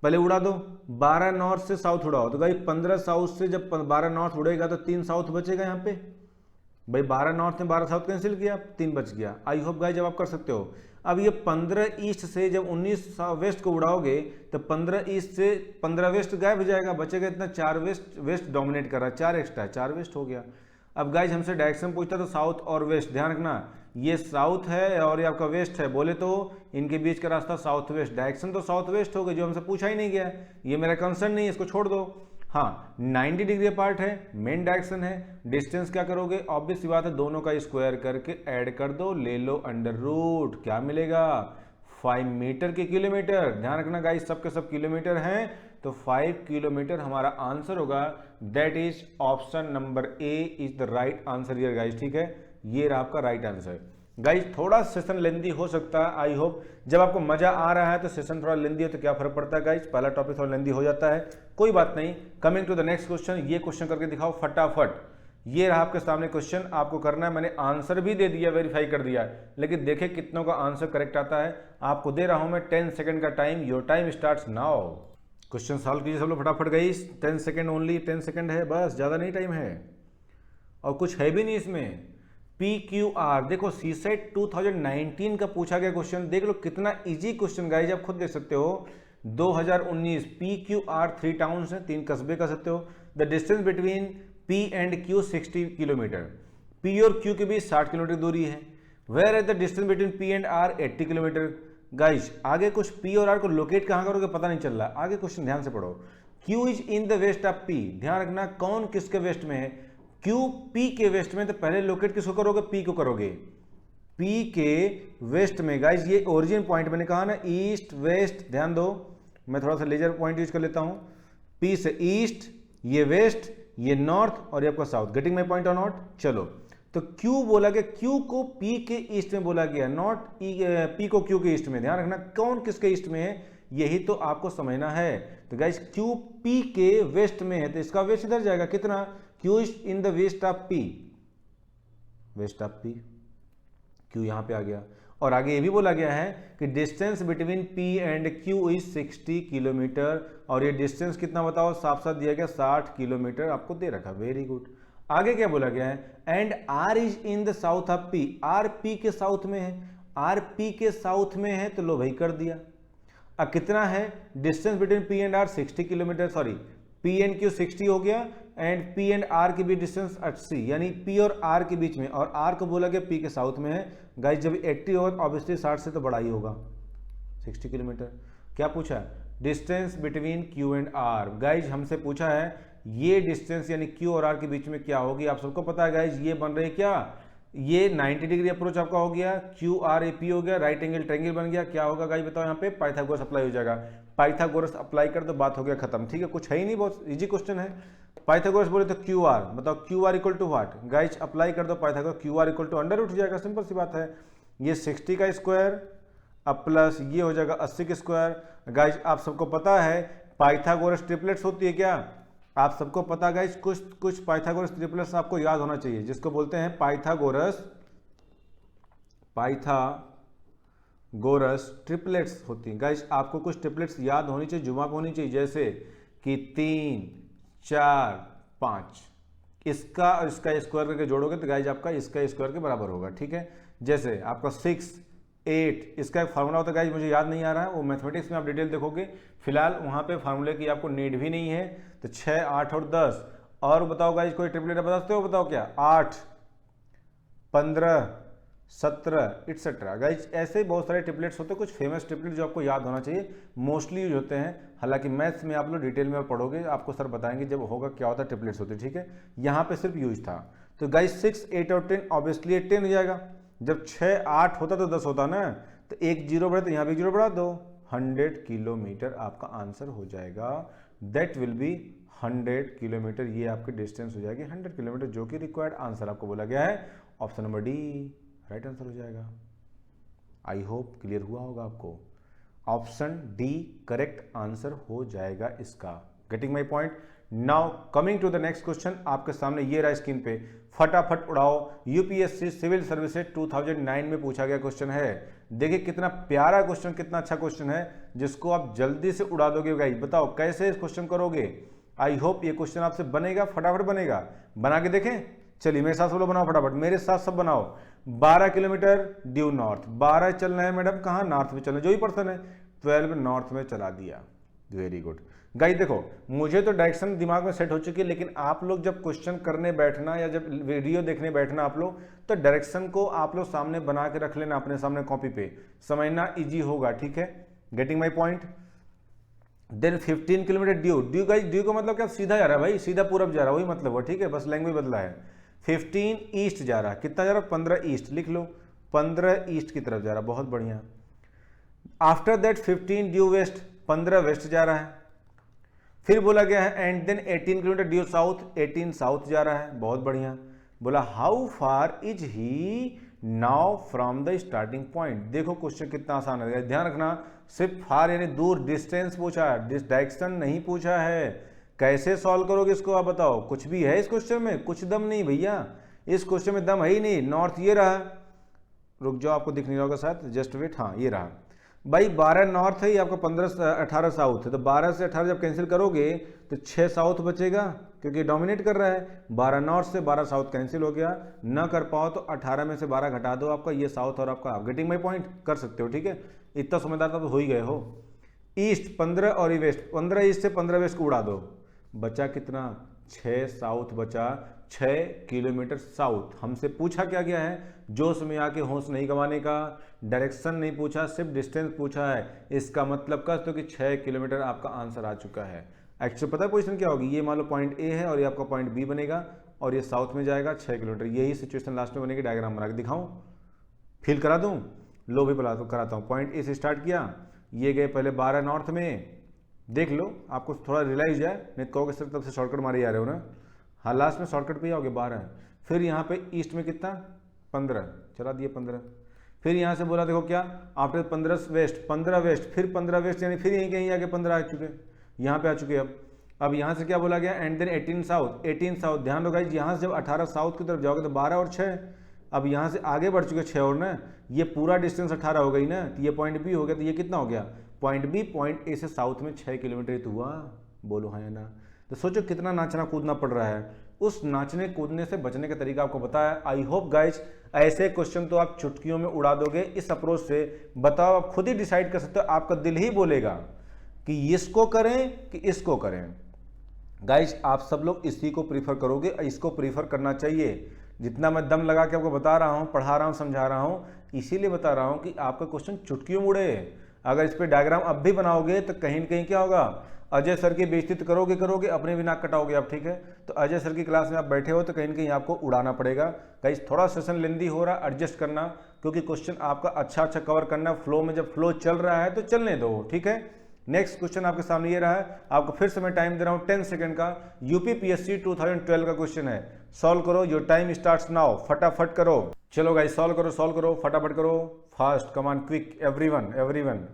A: पहले उड़ा दो, 12 नॉर्थ से साउथ उड़ाओ, तो भाई 15 साउथ से जब 12 नॉर्थ उड़ेगा तो 3 साउथ बचेगा यहाँ पे। भाई 12 नॉर्थ में 12 साउथ कैंसिल किया, 3 बच गया। आई होप गाइस जब आप कर सकते हो। अब ये 15 ईस्ट से जब 19 वेस्ट को उड़ाओगे तो 15 ईस्ट से 15 वेस्ट गायब हो जाएगा, बचेगा इतना 4 वेस्ट, वेस्ट डोमिनेट कर रहा है, 4 एक्स्ट्रा है, 4 वेस्ट हो गया। अब गाइज हमसे डायरेक्शन पूछता तो साउथ और वेस्ट, ध्यान रखना ये साउथ है और ये आपका वेस्ट है, बोले तो इनके बीच का रास्ता साउथ वेस्ट, डायरेक्शन तो साउथ वेस्ट हो गई, जो हमसे पूछा ही नहीं गया, ये मेरा कंसर्न नहीं है, इसको छोड़ दो। हाँ 90 डिग्री अपार्ट है, मेन डायरेक्शन है, डिस्टेंस क्या करोगे, ऑब्वियस सी बात है दोनों का स्क्वायर करके ऐड कर दो, ले लो अंडर रूट, क्या मिलेगा 5 मीटर के किलोमीटर। ध्यान रखना गाइस, सब के सब किलोमीटर हैं, तो 5 किलोमीटर हमारा आंसर होगा। That is option number A is the right answer here guys. ठीक है, ये रहा आपका राइट आंसर। गाइस थोड़ा सेशन लेंदी हो सकता है, आई होप जब आपको मजा आ रहा है तो सेशन थोड़ा लेंदी हो तो क्या फर्क पड़ता है गाइस, पहला टॉपिक थोड़ा लेंदी हो जाता है, कोई बात नहीं। Coming to the next question, ये क्वेश्चन करके दिखाओ फटाफट। ये रहा आपके सामने क्वेश्चन, आपको करना है, मैंने आंसर भी दे दिया, वेरीफाई कर दिया, लेकिन देखें कितनों का आंसर करेक्ट आता है। आपको दे रहा हूं मैं 10 सेकंड का time, your time starts now. Question solve कीजिए सब लोग फटाफट गाइस, 10 सेकंड ओनली, 10 सेकंड है बस, ज़्यादा नहीं टाइम है, और कुछ है भी नहीं इसमें। PQR देखो, सीसेट 2019 का पूछा गया क्वेश्चन, देख लो कितना इजी क्वेश्चन गाइस, आप खुद देख सकते हो। 2019 PQR 3 टाउन्स हैं, 3 कस्बे कर सकते हो। The distance between P and Q 60 kilometer, P और Q के बीच 60 किलोमीटर दूरी है। Where is the distance between P and R 80 kilometer. Guys आगे कुछ P और R को लोकेट कहाँ करोगे पता नहीं चल रहा, आगे क्वेश्चन ध्यान से पढ़ो। Q is in the west of P, ध्यान रखना कौन किसके वेस्ट में है, Q P के वेस्ट में, तो पहले लोकेट किसको करोगे, P को करोगे, P के वेस्ट में। गाइस ये ओरिजिन पॉइंट मैंने कहा ना, ईस्ट वेस्ट, ध्यान दो, मैं थोड़ा सा लेजर पॉइंट यूज कर लेता हूं। P से ईस्ट, ये वेस्ट, ये नॉर्थ, और ये आपका साउथ। गेटिंग माई पॉइंट और नॉट। चलो तो Q बोला गया, Q को P के ईस्ट में बोला गया, नॉट P को Q के ईस्ट में। ध्यान रखना कौन किसके ईस्ट में है, यही तो आपको समझना है। तो गाइस Q P के वेस्ट में है, तो इसका वेस्ट इधर जाएगा, कितना, Q is in the west of P, west of P, Q यहां पे आ गया। और आगे ये भी बोला गया है कि distance between P and Q is 60 kilometre, और ये डिस्टेंस कितना बताओ, साफ साफ दिया गया 60 किलोमीटर आपको दे रखा, वेरी गुड। आगे क्या बोला गया है, and R is in the south of P, R P के साउथ में है, R P के साउथ में है, तो लो भाई कर दिया। अब कितना है distance between P and R 60 kilometre, sorry P and Q 60 हो गया, एंड P एंड R के बीच डिस्टेंस 80, यानी P और R के बीच में, और R को बोला गया P के साउथ में है। गाइस जब 80 होगा ऑब्वियसली 60 से तो बड़ा ही होगा, 60 किलोमीटर। क्या पूछा, distance between Q and R। Guys हमसे पूछा है ये डिस्टेंस यानी Q और R के बीच में क्या होगी, आप सबको पता है गाइस, ये बन रही क्या, ये 90 डिग्री अप्रोच आपका हो गया, QRAP हो गया, राइट एंगल ट्रायंगल बन गया। क्या होगा गाइस बताओ, यहाँ पे पाइथागोरस अप्लाई हो जाएगा, पाइथागोरस अप्लाई कर दो, बात हो गया खत्म। ठीक है, कुछ है ही नहीं, बहुत इजी क्वेश्चन है। पाइथागोरस बोले तो QR, बताओ QR equal to what, guys apply कर दो Pythagoras, QR equal to under उठ जाएगा, सिंपल सी बात है। ये 60 का स्क्वायर अब प्लस ये हो जाएगा 80 का स्क्वायर। गाइस आप सबको पता है पाइथागोरस ट्रिपलेट्स होती है क्या, आप सबको पता गाइस, कुछ पाइथागोरस ट्रिपलेट्स आपको याद होना चाहिए, जिसको बोलते हैं पाइथागोरस ट्रिपलेट्स होती हैं। गाइस आपको कुछ ट्रिपलेट्स याद होनी चाहिए, जुमा होनी चाहिए, जैसे कि 3 4 5, इसका और इसका स्क्वायर करके जोड़ोगे तो गाइस आपका इसका स्क्वायर के बराबर होगा। ठीक है, जैसे आपका 6 8, इसका एक फार्मूला होता है गाइस, मुझे याद नहीं आ रहा है, वो मैथमेटिक्स में आप डिटेल देखोगे, फिलहाल वहां पे फार्मूले की आपको नीड भी नहीं है। तो 6 8 और 10, और बताओ गाइस कोई ट्रिपलेट बता सकते हो, बताओ क्या, 8 15 17 एक्सेट्रा। गाइस ऐसे बहुत सारे ट्रिपलेट्स होते हैं, कुछ फेमस ट्रिपलेट जो आपको याद होना चाहिए, मोस्टली यूज होते हैं। हालांकि मैथ्स में आप लोग डिटेल में पढ़ोगे, आपको सर बताएंगे जब होगा क्या होता है ट्रिपलेट्स होते हैं। ठीक है, यहाँ पे सिर्फ यूज था। तो गाइस 6 8 और 10 ऑब्वियसली 10 हो जाएगा, जब 6 8 होता तो 10 होता ना, तो एक जीरो बढ़ा तो यहाँ भी जीरो बढ़ा दो, 100 किलोमीटर आपका आंसर हो जाएगा। दैट विल बी 100 किलोमीटर, ये आपकी डिस्टेंस हो जाएगी 100 किलोमीटर, जो कि रिक्वायर्ड आंसर आपको बोला गया है। Option number D right answer हो जाएगा। आई होप क्लियर हुआ होगा आपको, ऑप्शन डी करेक्ट आंसर हो जाएगा इसका। Getting my point. Now coming to the next question, आपके सामने ये रहा स्क्रीन पे, फटाफट उड़ाओ। यूपीएससी सिविल सर्विसेज 2009 में पूछा गया क्वेश्चन है। देखिए कितना प्यारा क्वेश्चन, कितना अच्छा क्वेश्चन है, जिसको आप जल्दी से उड़ा दोगे गाइस। बताओ कैसे इस क्वेश्चन करोगे, आई होप ये क्वेश्चन आपसे बनेगा, फटाफट बनेगा, बना के देखें। चलिए मेरे साथ सब लोग बनाओ फटाफट, मेरे साथ सब बनाओ। 12 किलोमीटर ड्यू नॉर्थ, 12 चलना है मैडम, कहाँ नॉर्थ में चलना है, जो ही पर्सन है 12 नॉर्थ में चला दिया, वेरी गुड। गाइस देखो मुझे तो डायरेक्शन दिमाग में सेट हो चुकी है, लेकिन आप लोग जब क्वेश्चन करने बैठना या जब वीडियो देखने बैठना आप लोग, तो डायरेक्शन को आप लोग सामने बना के रख लेना अपने सामने कॉपी पे, समझना इजी होगा। ठीक है, getting my point. Then 15 kilometer due, due guys, due का मतलब क्या, सीधा जा रहा है भाई, सीधा पूरब जा रहा है, वही मतलब हो। ठीक है, बस लैंग्वेज बदला है। 15 ईस्ट जा रहा है, कितना जा रहा है, 15 ईस्ट लिख लो, 15 ईस्ट की तरफ जा रहा है, बहुत बढ़िया। After that 15 due west, 15 west जा रहा है। फिर बोला गया है and then 18 kilometer due south, 18 south जा रहा है, बहुत बढ़िया। बोला how far is he now from the starting point. देखो क्वेश्चन कितना आसान है, ध्यान रखना, सिर्फ फार यानी दूर, डिस्टेंस पूछा है, डायरेक्शन नहीं पूछा है। कैसे सॉल्व करोगे इसको आप बताओ, कुछ भी है इस क्वेश्चन में? कुछ दम नहीं भैया, इस क्वेश्चन में दम है ही नहीं। नॉर्थ ये रहा, रुक जाओ आपको दिख नहीं रहा होगा शायद, जस्ट वेट, हाँ ये रहा भाई, 12 नॉर्थ है, ये आपका 18 साउथ है, तो 12 से 18 जब कैंसिल करोगे तो 6 साउथ बचेगा, क्योंकि डोमिनेट कर रहा है। 12 नॉर्थ से 12 साउथ कैंसिल हो गया, ना कर पाओ तो 18 में से 12 घटा दो, आपका ये साउथ और आपका, आप गेटिंग माई पॉइंट, कर सकते हो, ठीक है, इतना समझदार तो हो ही गए हो। ईस्ट 15 और वेस्ट, 15 ईस्ट से 15 वेस्ट को उड़ा दो, बचा कितना, 6 साउथ बचा, 6 किलोमीटर साउथ। हमसे पूछा क्या गया है, जोश में आके होश नहीं गंवाने का, डायरेक्शन नहीं पूछा, सिर्फ डिस्टेंस पूछा है। इसका मतलब का तो कि 6 किलोमीटर आपका आंसर आ चुका है। एक्चुअली पता है पोजीशन क्या होगी, ये मान लो पॉइंट ए है और ये आपका पॉइंट बी बनेगा और ये साउथ में जाएगा 6 किलोमीटर, यही सिचुएशन लास्ट में बनेगी। डायग्राम बना के दिखाऊं, फील करा दूं, लो भी कराता हूँ। पॉइंट ए से स्टार्ट किया, ये गए पहले 12 नॉर्थ में, देख लो आपको थोड़ा रियलाइज है, नहीं तो कहोगे सर तब से शॉर्टकट मारे जा रहे हो ना, हाँ लास्ट में शॉर्टकट पे आओगे 12। फिर यहाँ पे ईस्ट में कितना, 15 चला दिए 15। फिर यहाँ से बोला देखो क्या, आफ्टर 15 वेस्ट, 15 वेस्ट, फिर 15 वेस्ट, यानी फिर यहीं कहीं आके 15 आ चुके, यहाँ पे आ चुके। अब यहाँ से क्या बोला गया, एंड देन 18 साउथ, 18 साउथ, ध्यान दो गाइस, यहाँ से जब 18 साउथ की तरफ जाओगे तो 12 और 6, अब यहाँ से आगे बढ़ चुके 6 और ना, ये पूरा डिस्टेंस 18 हो गई ना, तो ये पॉइंट बी हो गया, तो ये कितना हो गया, पॉइंट बी पॉइंट ए से साउथ में 6 किलोमीटर ही तो हुआ, बोलो हाँ या ना। तो सोचो कितना नाचना कूदना पड़ रहा है। उस नाचने कूदने से बचने का तरीका आपको बताया। आई होप गाइज ऐसे क्वेश्चन तो आप चुटकियों में उड़ा दोगे इस अप्रोच से। बताओ, आप खुद ही डिसाइड कर सकते हो, आपका दिल ही बोलेगा कि इसको करें कि इसको करें। गाइज आप सब लोग इसी को प्रीफर करोगे, इसको प्रीफर करना चाहिए। जितना मैं दम लगा के आपको बता रहा हूँ, पढ़ा रहा हूँ, समझा रहा हूँ, इसीलिए बता रहा हूँ कि आपका क्वेश्चन चुटकियों में उड़े। अगर इस पर डायग्राम अब भी बनाओगे तो कहीं न कहीं क्या होगा, अजय सर की बेइज्जती तो करोगे, अपने भी नाक कटाओगे आप, ठीक है। तो अजय सर की क्लास में आप बैठे हो तो कहीं न कहीं आपको उड़ाना पड़ेगा। गाइस थोड़ा सेशन लेंदी हो रहा, एडजस्ट करना, क्योंकि क्वेश्चन आपका अच्छा कवर करना, फ्लो में जब फ्लो चल रहा है तो चलने दो, ठीक है। नेक्स्ट क्वेश्चन आपके सामने ये रहा है, आपको फिर से मैं टाइम दे रहा हूँ 10 सेकंड का। यूपीपीएससी 2012 का क्वेश्चन है, सॉल्व करो, योर टाइम स्टार्ट्स नाउ, फटाफट करो। चलो गाइस सॉल्व करो, फटाफट करो, fast, come on, quick, everyone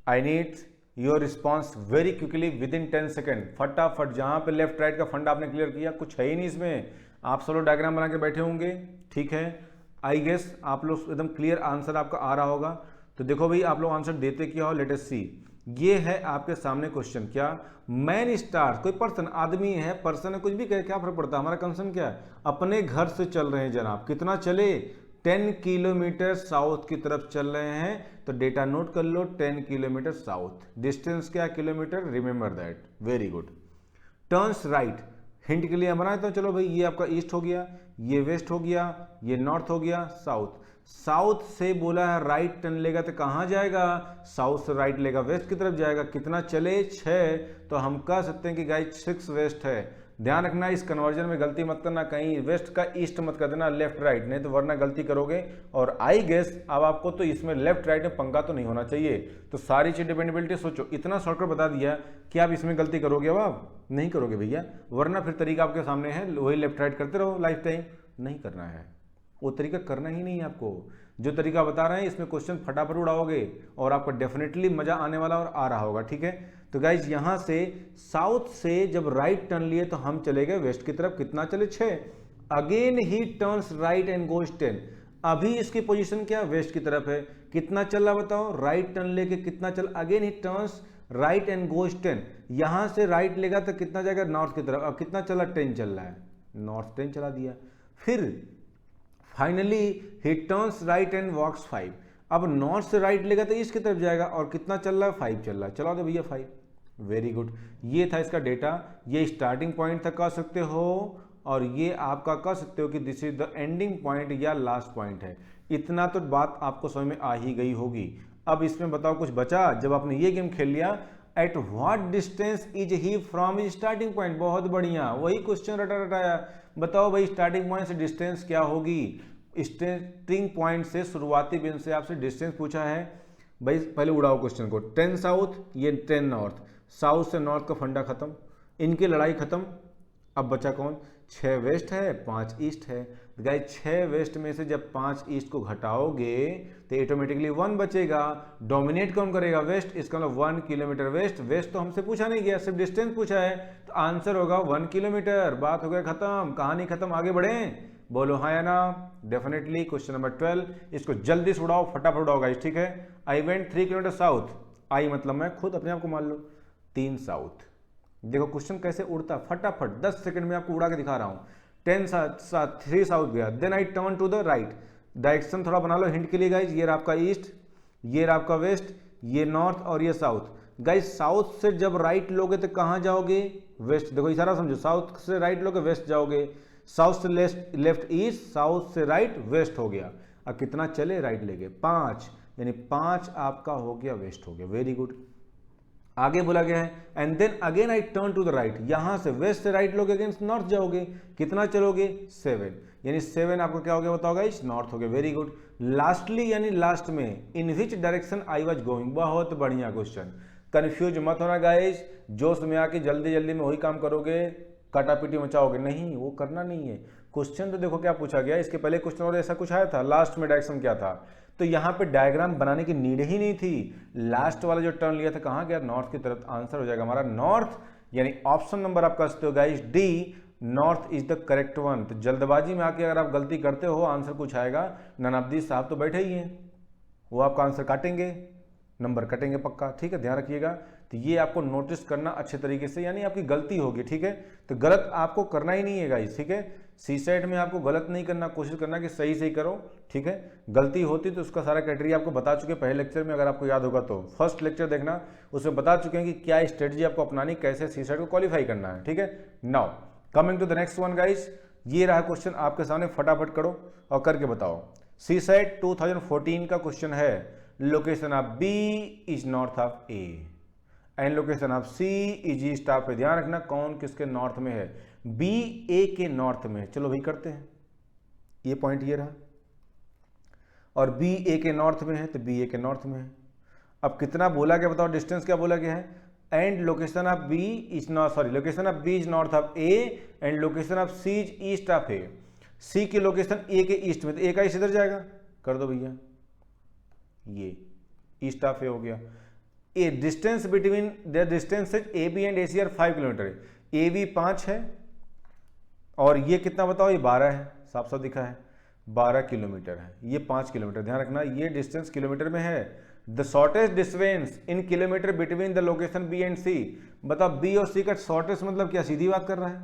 A: I need your response very quickly with in 10 second. फटाफट, जहां पे लेफ्ट राइट का फंड आपने क्लियर किया, कुछ है ही नहीं इसमें, आप सब लोग डायग्राम बना के बैठे होंगे, ठीक है। आई गेस आप लोग एकदम क्लियर आंसर आपका आ रहा होगा। तो देखो भाई आप लोग आंसर देते क्या हो, लेट अस सी। ये है आपके सामने क्वेश्चन, क्या मैन स्टार्स, कोई पर्सन, आदमी है, पर्सन है, कुछ भी कहे, क्या फर्क पड़ता है, हमारा कंसर्न क्या है, अपने घर से चल रहे हैं जनाब, कितना चले, 10 किलोमीटर साउथ की तरफ चल रहे हैं। तो डेटा नोट कर लो, 10 किलोमीटर साउथ, डिस्टेंस क्या, kilometre, remember that, very good. Turns right, hint के लिए बनाए तो चलो भाई, ये आपका ईस्ट हो गया, ये वेस्ट हो गया, ये नॉर्थ हो गया, साउथ। साउथ से बोला है राइट टर्न लेगा तो कहाँ जाएगा, साउथ से राइट लेगा, वेस्ट की तरफ जाएगा, कितना चले, 6। तो हम कह सकते हैं कि गाइस 6 वेस्ट है। ध्यान रखना, इस कन्वर्जन में गलती मत करना, कहीं वेस्ट का ईस्ट मत कर देना, लेफ्ट राइट, नहीं तो वरना गलती करोगे। और आई गेस अब आपको तो इसमें लेफ्ट राइट में पंगा तो नहीं होना चाहिए। तो सारी चीज डिपेंडेबिलिटी सोचो, इतना शॉर्टकट बता दिया कि आप इसमें गलती करोगे, अब आप नहीं करोगे भैया, वरना फिर तरीका आपके सामने है, वही लेफ्ट राइट करते रहो लाइफ टाइम, नहीं करना है, वो तरीका करना ही नहीं है आपको। जो तरीका बता रहे हैं इसमें क्वेश्चन फटाफट उड़ाओगे और आपको डेफिनेटली मजा आने वाला और आ रहा होगा, ठीक है। तो गाइज यहाँ से साउथ से जब राइट टर्न लिए तो हम चले गए वेस्ट की तरफ, कितना चले, 6। Again he turns right and goes 10। अभी इसकी पोजीशन क्या, वेस्ट की तरफ है, कितना चल रहा बताओ, राइट टर्न लेके कितना चल, again he turns right and goes 10। यहां से राइट लेगा तो कितना जाएगा, नॉर्थ की तरफ। अब कितना चला, 10 चल रहा है, नॉर्थ 10 चला दिया। फिर finally he turns right and walks 5। अब नॉर्थ से राइट लेगा तो ईस्ट की तरफ जाएगा, और कितना चल रहा है, 5 चल रहा है, चला दो भैया 5, वेरी गुड। ये था इसका डेटा, ये स्टार्टिंग पॉइंट तक कह सकते हो, और ये आपका कह सकते हो कि this is the ending point या लास्ट पॉइंट है। इतना तो बात आपको समझ में आ ही गई होगी। अब इसमें बताओ कुछ बचा, जब आपने ये गेम खेल लिया, at what distance is he from his starting point. बहुत बढ़िया, वही क्वेश्चन रटा रटाया। बताओ भाई स्टार्टिंग पॉइंट से डिस्टेंस क्या होगी, स्टार्टिंग पॉइंट से शुरुआती बिंदु से आपसे डिस्टेंस पूछा है। भाई पहले उड़ाओ क्वेश्चन को, 10 साउथ ये 10 नॉर्थ, साउथ से नॉर्थ का फंडा खत्म, इनकी लड़ाई खत्म। अब बचा कौन, 6 वेस्ट है 5 ईस्ट है। गाइस 6 वेस्ट में से जब 5 ईस्ट को घटाओगे तो ऑटोमेटिकली 1 बचेगा। डोमिनेट कौन करेगा, वेस्ट, इसका मतलब 1 किलोमीटर वेस्ट। वेस्ट तो हमसे पूछा नहीं गया, सिर्फ डिस्टेंस पूछा है, तो आंसर होगा 1 किलोमीटर। बात हो गया खत्म, कहानी खत्म, आगे बढ़ें, बोलो हाँ या ना। डेफिनेटली क्वेश्चन नंबर 12, इसको जल्दी से उड़ाओ, फटाफट उड़ाओ गाइस, ठीक है। आई वेंट 3 किलोमीटर साउथ, आई मतलब मैं खुद अपने आप को मान लो 3 साउथ। देखो क्वेश्चन कैसे उड़ता, फटाफट 10 सेकंड में आपको उड़ा के दिखा रहा हूं। 3 साउथ गया, then I turn to the right. Direction थोड़ा बना लो हिंट के लिए गाइज, ये आपका ईस्ट, ये आपका वेस्ट, ये नॉर्थ और ये साउथ। गाइज साउथ से जब राइट लोगे तो कहां जाओगे, वेस्ट। देखो इशारा समझो, साउथ से राइट लोगे वेस्ट जाओगे, साउथ से लेफ्ट ईस्ट, साउथ से राइट वेस्ट हो गया। अब कितना चले, राइट लेके 5, यानी 5 आपका हो गया वेस्ट हो गया। Very good. आगे बोला गया है and then again I turn to the right, यहां से वेस्ट से राइट लोगे अगेंस्ट नॉर्थ जाओगे, कितना चलोगे 7, यानी 7 आपको क्या हो गया बताओ गाइस, नॉर्थ हो गया। Very good. लास्टली यानी लास्ट में, in which direction I was going, बहुत बढ़िया क्वेश्चन। कंफ्यूज मत होना गाइस, जोश में आके जल्दी जल्दी में वही काम करोगे, काटापीटी मचाओगे नहीं, वो करना नहीं है। क्वेश्चन तो देखो क्या पूछा गया, इसके पहले क्वेश्चन और ऐसा कुछ आया था, लास्ट में डायरेक्शन क्या था, तो यहाँ पे डायग्राम बनाने की नीड ही नहीं थी। लास्ट वाला जो टर्न लिया था कहाँ गया, नॉर्थ की तरफ। आंसर हो जाएगा हमारा नॉर्थ, यानी ऑप्शन नंबर आपका guys D, north is the correct one. तो जल्दबाजी में आके अगर आप गलती करते हो, आंसर कुछ आएगा, ननाब्दी साहब तो बैठे ही हैं, वो आपका आंसर काटेंगे, नंबर कटेंगे पक्का, ठीक है, ध्यान रखिएगा। तो ये आपको नोटिस करना अच्छे तरीके से, यानी आपकी गलती होगी, ठीक है, तो गलत आपको करना ही नहीं है गाइस, ठीक है। सी सेट में आपको गलत नहीं करना, कोशिश करना कि सही सही करो, ठीक है। गलती होती तो उसका सारा क्राइटेरिया आपको बता चुके पहले लेक्चर में, अगर आपको याद होगा तो फर्स्ट लेक्चर देखना, उसमें बता चुके हैं कि क्या स्ट्रेटजी आपको अपनानी, कैसे सी सेट को क्वालिफाई करना है, ठीक है। Now coming to the next one guys, ये रहा क्वेश्चन आपके सामने, फटाफट करो और करके बताओ। सी सेट 2014 का क्वेश्चन है, location of B is north of A and location of C is east of A. ध्यान रखना कौन किसके नॉर्थ में है, बी ए के नॉर्थ में है। चलो भाई करते हैं, ये पॉइंट ये रहा, और बी ए के नॉर्थ में है तो बी ए के नॉर्थ में है। अब कितना बोला गया बताओ, डिस्टेंस क्या बोला गया है, and location of B is not, sorry, location of B is north of A and location of C is east of A. C की लोकेशन ए के ईस्ट में, तो ए का ईस्ट इधर जाएगा, कर दो भैया, ये ईस्ट ऑफ ए हो गया। A distance between the distances A B and A C are 5 kilometer, A B 5 है और ये कितना बताओ, ये 12 है, साफ साफ दिखा है 12 किलोमीटर है, ये 5 किलोमीटर। ध्यान रखना ये डिस्टेंस किलोमीटर में है। The shortest distance in kilometre between the location B and C. बताओ बी और सी का शॉर्टेस्ट मतलब क्या, सीधी बात कर रहा है,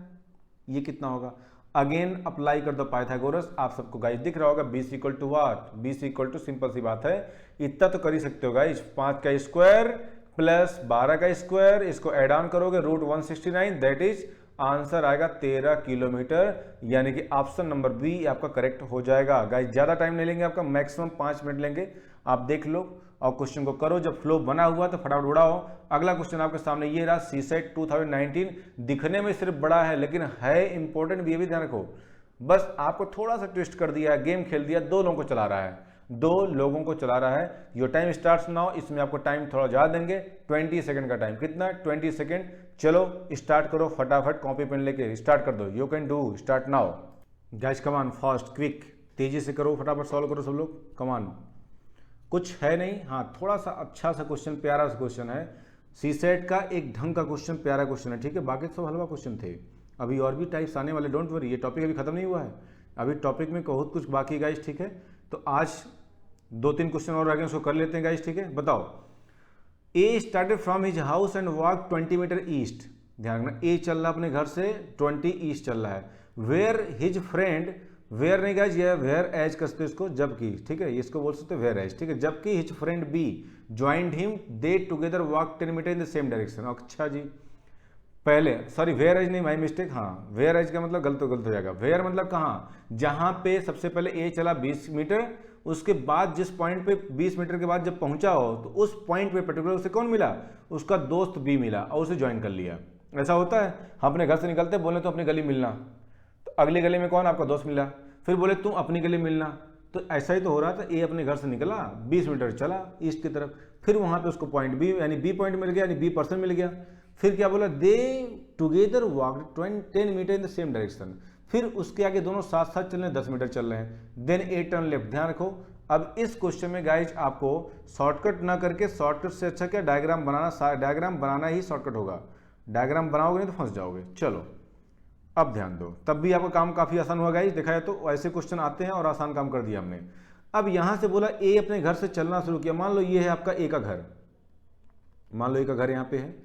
A: ये कितना होगा। अगेन अप्लाई कर दो पाइथागोरस, आप सबको गाइस दिख रहा होगा, B C equal to what, B C equal to, simple सी बात है, इतना तो कर ही सकते हो गाइस, 5 का स्क्वायर प्लस 12 का स्क्वायर, इसको एड ऑन करोगे रूट 169, दैट इज आंसर आएगा 13 किलोमीटर, यानी कि ऑप्शन नंबर बी आपका करेक्ट हो जाएगा। गाइस ज्यादा टाइम नहीं लेंगे आपका, मैक्सिमम 5 मिनट लेंगे, आप देख लो और क्वेश्चन को करो, जब फ्लो बना हुआ तो फटाफट उड़ाओ। अगला क्वेश्चन आपके सामने ये रहा, सी सेट 2019, दिखने में सिर्फ बड़ा है लेकिन है इंपॉर्टेंट भी, ये भी ध्यान रखो। बस आपको थोड़ा सा ट्विस्ट कर दिया है, गेम खेल दिया, 2 लोगों को चला रहा है, 2 लोगों को चला रहा है। योर टाइम स्टार्ट्स नाउ, इसमें आपको टाइम थोड़ा ज्यादा देंगे, 20 सेकंड का टाइम, कितना 20 सेकंड। चलो स्टार्ट करो फटाफट, कॉपी पेन लेके स्टार्ट कर दो, you can do, start now guys, come on, fast quick, तेजी से करो, फटाफट सॉल्व करो सब लोग, कम ऑन। कुछ है नहीं, हाँ थोड़ा सा अच्छा सा क्वेश्चन, प्यारा सा क्वेश्चन है, सी सेट का एक ढंग का क्वेश्चन, प्यारा क्वेश्चन है, ठीक है, बाकी सब हलवा क्वेश्चन थे। अभी और भी टाइप्स आने वाले, डोंट वरी, ये टॉपिक अभी खत्म नहीं हुआ है, अभी टॉपिक में बहुत कुछ बाकी गाइस, ठीक है। तो आज 2-3 क्वेश्चन और आगे उसको कर लेते हैं गाइस, ठीक है। बताओ, A started from his house and walk 20 metre east. ध्यान रखना, ए चल रहा अपने घर से 20 ईस्ट चल रहा है। वेयर हिज फ्रेंड, वेयर नहीं गाइस, ये वेयर एज कसते इसको, जबकि, ठीक है, इसको बोल सकते वेयर एज, ठीक है। जबकि his friend B joined him, they together walk 10 meter in the same direction. अच्छा जी, पहले सॉरी वेयर एज नहीं, माई मिस्टेक, हाँ वेयर एज का मतलब गलत हो जाएगा। वेयर मतलब कहाँ, जहां पे सबसे पहले ए चला 20 मीटर, उसके बाद जिस पॉइंट पे 20 मीटर के बाद जब पहुंचा हो तो उस पॉइंट पे पर्टिकुलर उसे कौन मिला, उसका दोस्त बी मिला और उसे ज्वाइन कर लिया। ऐसा होता है, हम अपने घर से निकलते हैं, बोले तो अपनी गली मिलना, तो अगली गली में कौन आपका दोस्त मिला, फिर बोले तुम अपनी गली मिलना, तो ऐसा ही तो हो रहा था, ए अपने घर से निकला 20 मीटर चला ईस्ट की तरफ, फिर वहां पे उसको पॉइंट बी यानी बी पॉइंट मिल गया, यानी बी पर्सन मिल गया। फिर क्या बोला, they together walk 10 meter in the same direction, फिर उसके आगे दोनों साथ साथ चल रहे हैं, 10 मीटर चल रहे हैं। Then A turn left. ध्यान रखो, अब इस क्वेश्चन में गाइज आपको शॉर्टकट ना करके, शॉर्टकट से अच्छा क्या डायग्राम बनाना, डायग्राम बनाना ही शॉर्टकट होगा। डायग्राम बनाओगे नहीं तो फंस जाओगे। चलो अब ध्यान दो, तब भी आपका काम काफी आसान हुआ गाइज, देखा है तो ऐसे क्वेश्चन आते हैं और आसान काम कर दिया हमने। अब यहां से बोला ए अपने घर से चलना शुरू किया, मान लो ये है आपका ए का घर, मान लो ए का घर यहां पे है।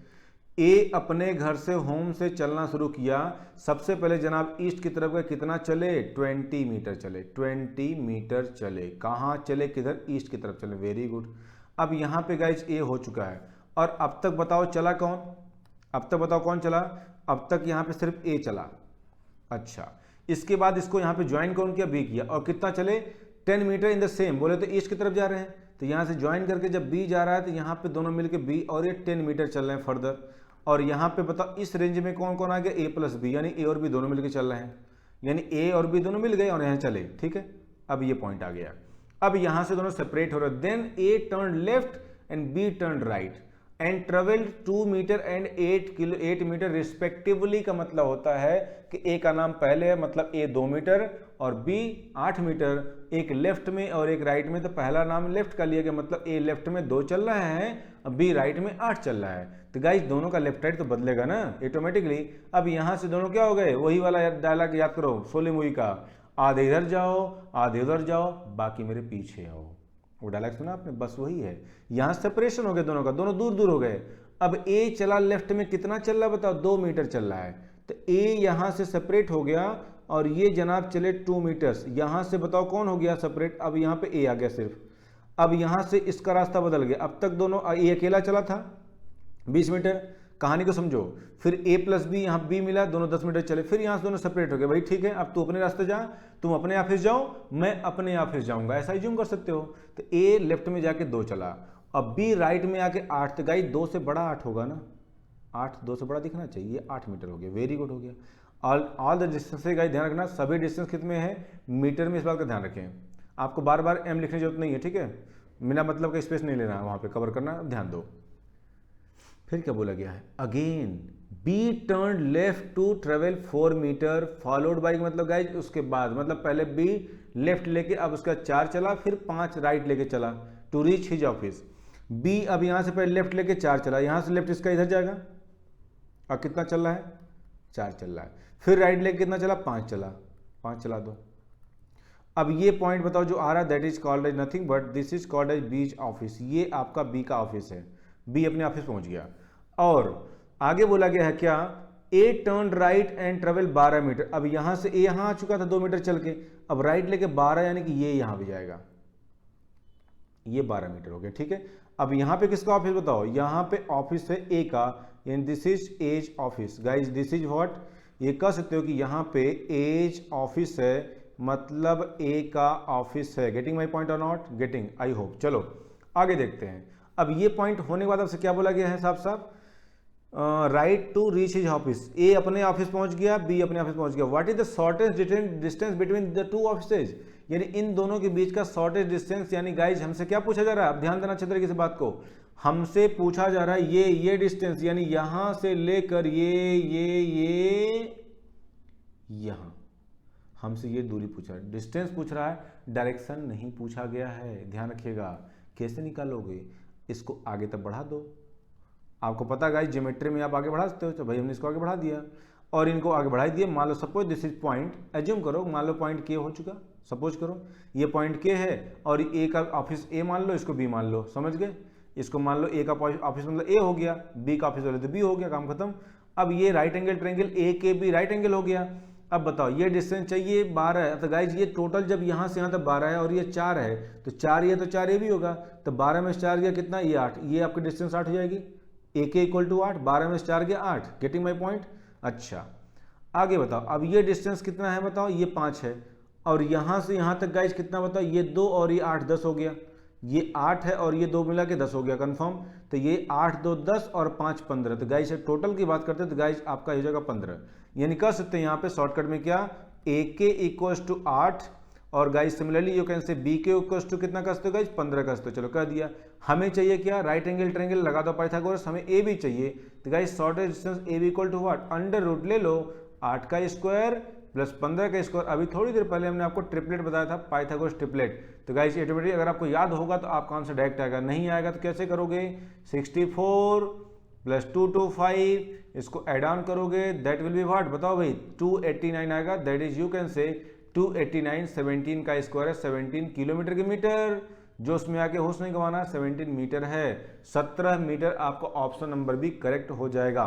A: ए अपने घर से होम से चलना शुरू किया, सबसे पहले जनाब ईस्ट की तरफ गए, कितना चले 20 मीटर चले, 20 मीटर चले। कहां चले, किधर, ईस्ट की तरफ चले, वेरी गुड। अब यहां पे गाइज ए हो चुका है, और अब तक बताओ चला कौन, अब तक बताओ कौन चला, अब तक यहां पे सिर्फ ए चला। अच्छा, इसके बाद इसको यहां पे ज्वाइन कौन किया, बी किया, और कितना चले 10 मीटर इन द सेम, बोले तो ईस्ट की तरफ जा रहे हैं, तो यहां से ज्वाइन करके जब बी जा रहा है तो यहां पे दोनों मिलके बी और ये 10 मीटर चल रहे हैं फर्दर। और यहां पे बताओ इस रेंज में कौन कौन आ गया, ए प्लस बी, यानी ए और बी दोनों मिलकर चल रहे हैं, यानी ए और बी दोनों मिल गए और यहां चले, ठीक है। अब ये पॉइंट आ गया, अब यहां से दोनों सेपरेट हो रहे, then A turn left and B turn right and travelled 2 meter and 8 meter respectively. का मतलब होता है कि ए का नाम पहले है, मतलब ए 2 मीटर और बी 8 मीटर, एक लेफ्ट में और एक राइट में, तो पहला नाम लेफ्ट का लिया गया, मतलब ए लेफ्ट में 2 चल रहा है और बी राइट में 8 चल रहा है। तो गाइस दोनों का लेफ्ट राइट तो बदलेगा ना ऑटोमेटिकली। अब यहां से दोनों क्या हो गए, वही वाला डायलॉग याद करो शोले मूवी का, आधे इधर जाओ आधे उधर जाओ बाकी मेरे पीछे आओ, वो डायलॉग सुना आपने, बस वही है। यहां सेपरेशन हो गया दोनों का, दोनों दूर दूर हो गए। अब ए चला लेफ्ट में, कितना चल रहा है बताओ, 2 मीटर चल रहा है, तो ए यहां से सेपरेट हो गया और ये जनाब चले 2 मीटर्स, यहां से बताओ कौन हो गया सेपरेट, अब यहां पे ए आ गया सिर्फ। अब यहां से इसका रास्ता बदल गया, अब तक दोनों, ए अकेला चला था 20 मीटर, कहानी को समझो, फिर ए प्लस बी, यहाँ बी मिला, दोनों 10 मीटर चले, फिर यहाँ से दोनों सेपरेट हो गए, भाई ठीक है अब तू अपने रास्ते जा, तुम अपने ऑफिस जाओ, मैं अपने ऑफिस जाऊंगा, ऐसा ही कर सकते हो। तो ए लेफ्ट में जाके 2 चला, अब बी राइट में आके 8, तो गाइस 2 से बड़ा 8 होगा ना, 8 2 से बड़ा दिखना चाहिए, 8 मीटर हो गया, वेरी गुड हो गया। ऑल द डिस्टेंस से गाइस ध्यान रखना, सभी डिस्टेंस कितने हैं मीटर में, इस बात का ध्यान रखें। आपको बार बार एम लिखने की जरूरत नहीं है, ठीक है, बिना मतलब का स्पेस नहीं लेना है, वहां पे कवर करना, ध्यान दो। फिर क्या बोला गया है, again B turn left to travel 4 meter followed by, मतलब गाइज उसके बाद, मतलब पहले बी लेफ्ट लेके अब उसका 4 चला, फिर 5 राइट लेके चला to reach his office. B अब यहां से पहले लेफ्ट लेके 4 चला, यहां से लेफ्ट इसका इधर जाएगा, और कितना चल रहा है 4 चल रहा है, फिर राइट लेके कितना चला 5 चला, 5 चला दो। अब ये पॉइंट बताओ जो आ रहा है, that is called as nothing but this is called as B's office, ये आपका बी का ऑफिस है, बी अपने ऑफिस पहुंच गया। और आगे बोला गया है क्या, A turn right and travel 12 metre, अब यहां से ए यहां आ चुका था 2 मीटर चल के, अब राइट लेके 12 यानी कि ये यहां भी जाएगा, ये 12 मीटर हो गया, ठीक है। अब यहां पे किसका ऑफिस बताओ, यहां पे ऑफिस है ए का, यानी this is A's office, guys this is what, ये कह सकते हो कि यहां पे एज ऑफिस है, मतलब ए का ऑफिस है। गेटिंग माई पॉइंट और नॉट गेटिंग, आई होप। चलो आगे देखते हैं। अब ये पॉइंट होने के बाद आपसे क्या बोला गया है, साफ साफ right to reach his office, A अपने ऑफिस पहुंच गया, बी अपने ऑफिस पहुंच गया। What is the shortest distance between the 2 offices, यानी इन दोनों के बीच का शॉर्टेस्ट डिस्टेंस, यानी गाइज हमसे क्या पूछा जा रहा है, अब ध्यान देना अच्छे तरीके से बात को, हमसे पूछा जा रहा है ये डिस्टेंस, यानी यहां से लेकर ये यहां, हमसे ये दूरी पूछा है, डिस्टेंस पूछ रहा है, डायरेक्शन नहीं पूछा गया है, ध्यान रखिएगा। कैसे निकालोगे, इसको आगे तक बढ़ा दो, आपको पता गाइस ज्योमेट्री में आप आगे बढ़ा सकते हो, तो भाई हमने इसको आगे बढ़ा दिया और इनको आगे बढ़ा दिए। मान लो suppose this is point, assume करो, मान लो पॉइंट के हो चुका, सपोज करो ये पॉइंट के है और ए का ऑफिस ए मान लो, इसको बी मान लो, समझ गए, इसको मान लो ए का ऑफिस मतलब ए हो गया, बी का ऑफिस वाले तो बी हो गया, काम खत्म। अब ये राइट एंगल ट्रायंगल ए के बी राइट एंगल हो गया। अब बताओ ये डिस्टेंस चाहिए 12 है, तो गाइज ये टोटल जब यहाँ से यहाँ तक 12 है और ये 4 है, तो 4 ये तो 4 ये भी होगा, तो 12 में 4 गया कितना, ये 8, ये आपकी डिस्टेंस 8 हो जाएगी, ए के इक्वल टू 8, 12 में 4 गया 8, गेटिंग माई पॉइंट। अच्छा आगे बताओ, अब ये डिस्टेंस कितना है बताओ, ये 5 है, और यहाँ से यहाँ तक गाइज कितना बताओ, ये 2 और ये 8 10 हो गया, ये 8 है और ये 2 मिला के 10 हो गया कंफर्म, तो ये 8 2 10 और 5 15, तो गाइज टोटल की बात करते हैं तो गाइज आपका हो जाएगा 15, यानी कह सकते हैं यहाँ पे शॉर्टकट में क्या, ए के इक्वल टू 8 और guys similarly you can say B K equals to कितना कसते हो गाइज 15 कसते हो। चलो कह दिया। हमें चाहिए क्या, राइट एंगल ट्रायंगल लगा दो पाइथागोरस, हमें ए भी चाहिए। तो guys shortest distance A B equal to what, under root ले लो 8 का स्क्वायर प्लस 15 का स्क्वायर। अभी थोड़ी देर पहले हमने आपको ट्रिपलेट बताया था, पाइथागोरस ट्रिपलेट। तो गाइज ऑटोमेटिक अगर आपको याद होगा तो आपका आंसर डायरेक्ट आएगा, नहीं आएगा तो कैसे करोगे, 64 प्लस 225 इसको एड ऑन करोगे, दैट विल बी व्हाट, बताओ भाई 289 आएगा। दैट इज यू कैन से 289, 17 का स्क्वायर है 17 किलोमीटर की मीटर, जो उसमें आके होश नहीं गंवाना, 17 मीटर है, 17 मीटर आपका ऑप्शन नंबर भी करेक्ट हो जाएगा।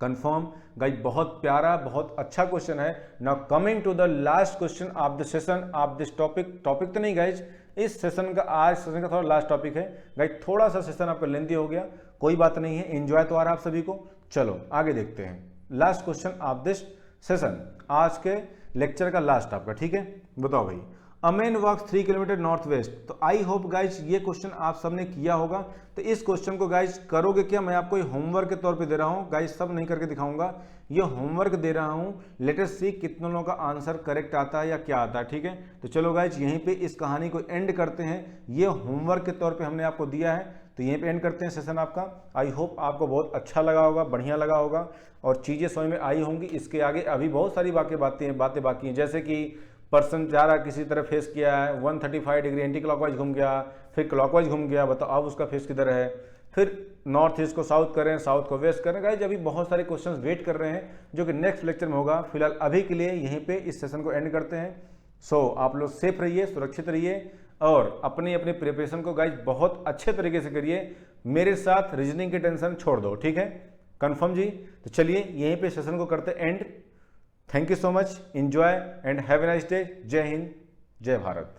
A: कंफर्म गाइस, बहुत प्यारा बहुत अच्छा क्वेश्चन है। Now coming to the last question of the session of this topic तो नहीं गाइज, इस सेशन का आज सेशन का थोड़ा लास्ट टॉपिक है गाइज। थोड़ा सा सेशन आपका लेंथी हो गया, कोई बात नहीं है, एंजॉय तो आ रहा है आप सभी को। चलो आगे देखते हैं last question of this session, आज के लेक्चर का लास्ट आपका, ठीक है। बताओ भाई, a man walks 3 kilometer north west. तो आई होप गाइज ये क्वेश्चन आप सबने किया होगा। तो इस क्वेश्चन को गाइज करोगे क्या, मैं आपको होमवर्क के तौर पे दे रहा हूँ गाइज, सब नहीं करके दिखाऊंगा, ये होमवर्क दे रहा हूँ। लेट अस सी कितने लोगों का आंसर करेक्ट आता है या क्या आता है, ठीक है। तो चलो गाइज यहीं पे इस कहानी को एंड करते हैं, ये होमवर्क के तौर पे हमने आपको दिया है, तो यहीं पे एंड करते हैं सेशन आपका। आई होप आपको बहुत अच्छा लगा होगा, बढ़िया लगा होगा और चीज़ें समझ में आई होंगी। इसके आगे अभी बहुत सारी बातें बाकी हैं, जैसे कि पर्सन जा रहा किसी तरह फेस किया है, 135 डिग्री एंटी क्लॉकवाइज घूम गया, फिर क्लॉकवाइज घूम गया, बताओ अब उसका फेस किधर है। फिर नॉर्थ ईस्ट को साउथ करें, साउथ को वेस्ट करें। गाइस अभी बहुत सारे क्वेश्चंस वेट कर रहे हैं जो कि नेक्स्ट लेक्चर में होगा। फिलहाल अभी के लिए यहीं पे इस सेशन को एंड करते हैं। सो आप लोग सेफ रहिए, सुरक्षित रहिए और अपनी अपनी प्रिपरेशन को गाइस बहुत अच्छे तरीके से करिए। मेरे साथ रीजनिंग की टेंशन छोड़ दो, ठीक है, कंफर्म जी। तो चलिए यहीं पे सेशन को करते and. Thank you so much, enjoy and have a nice day. जय हिंद, जय भारत।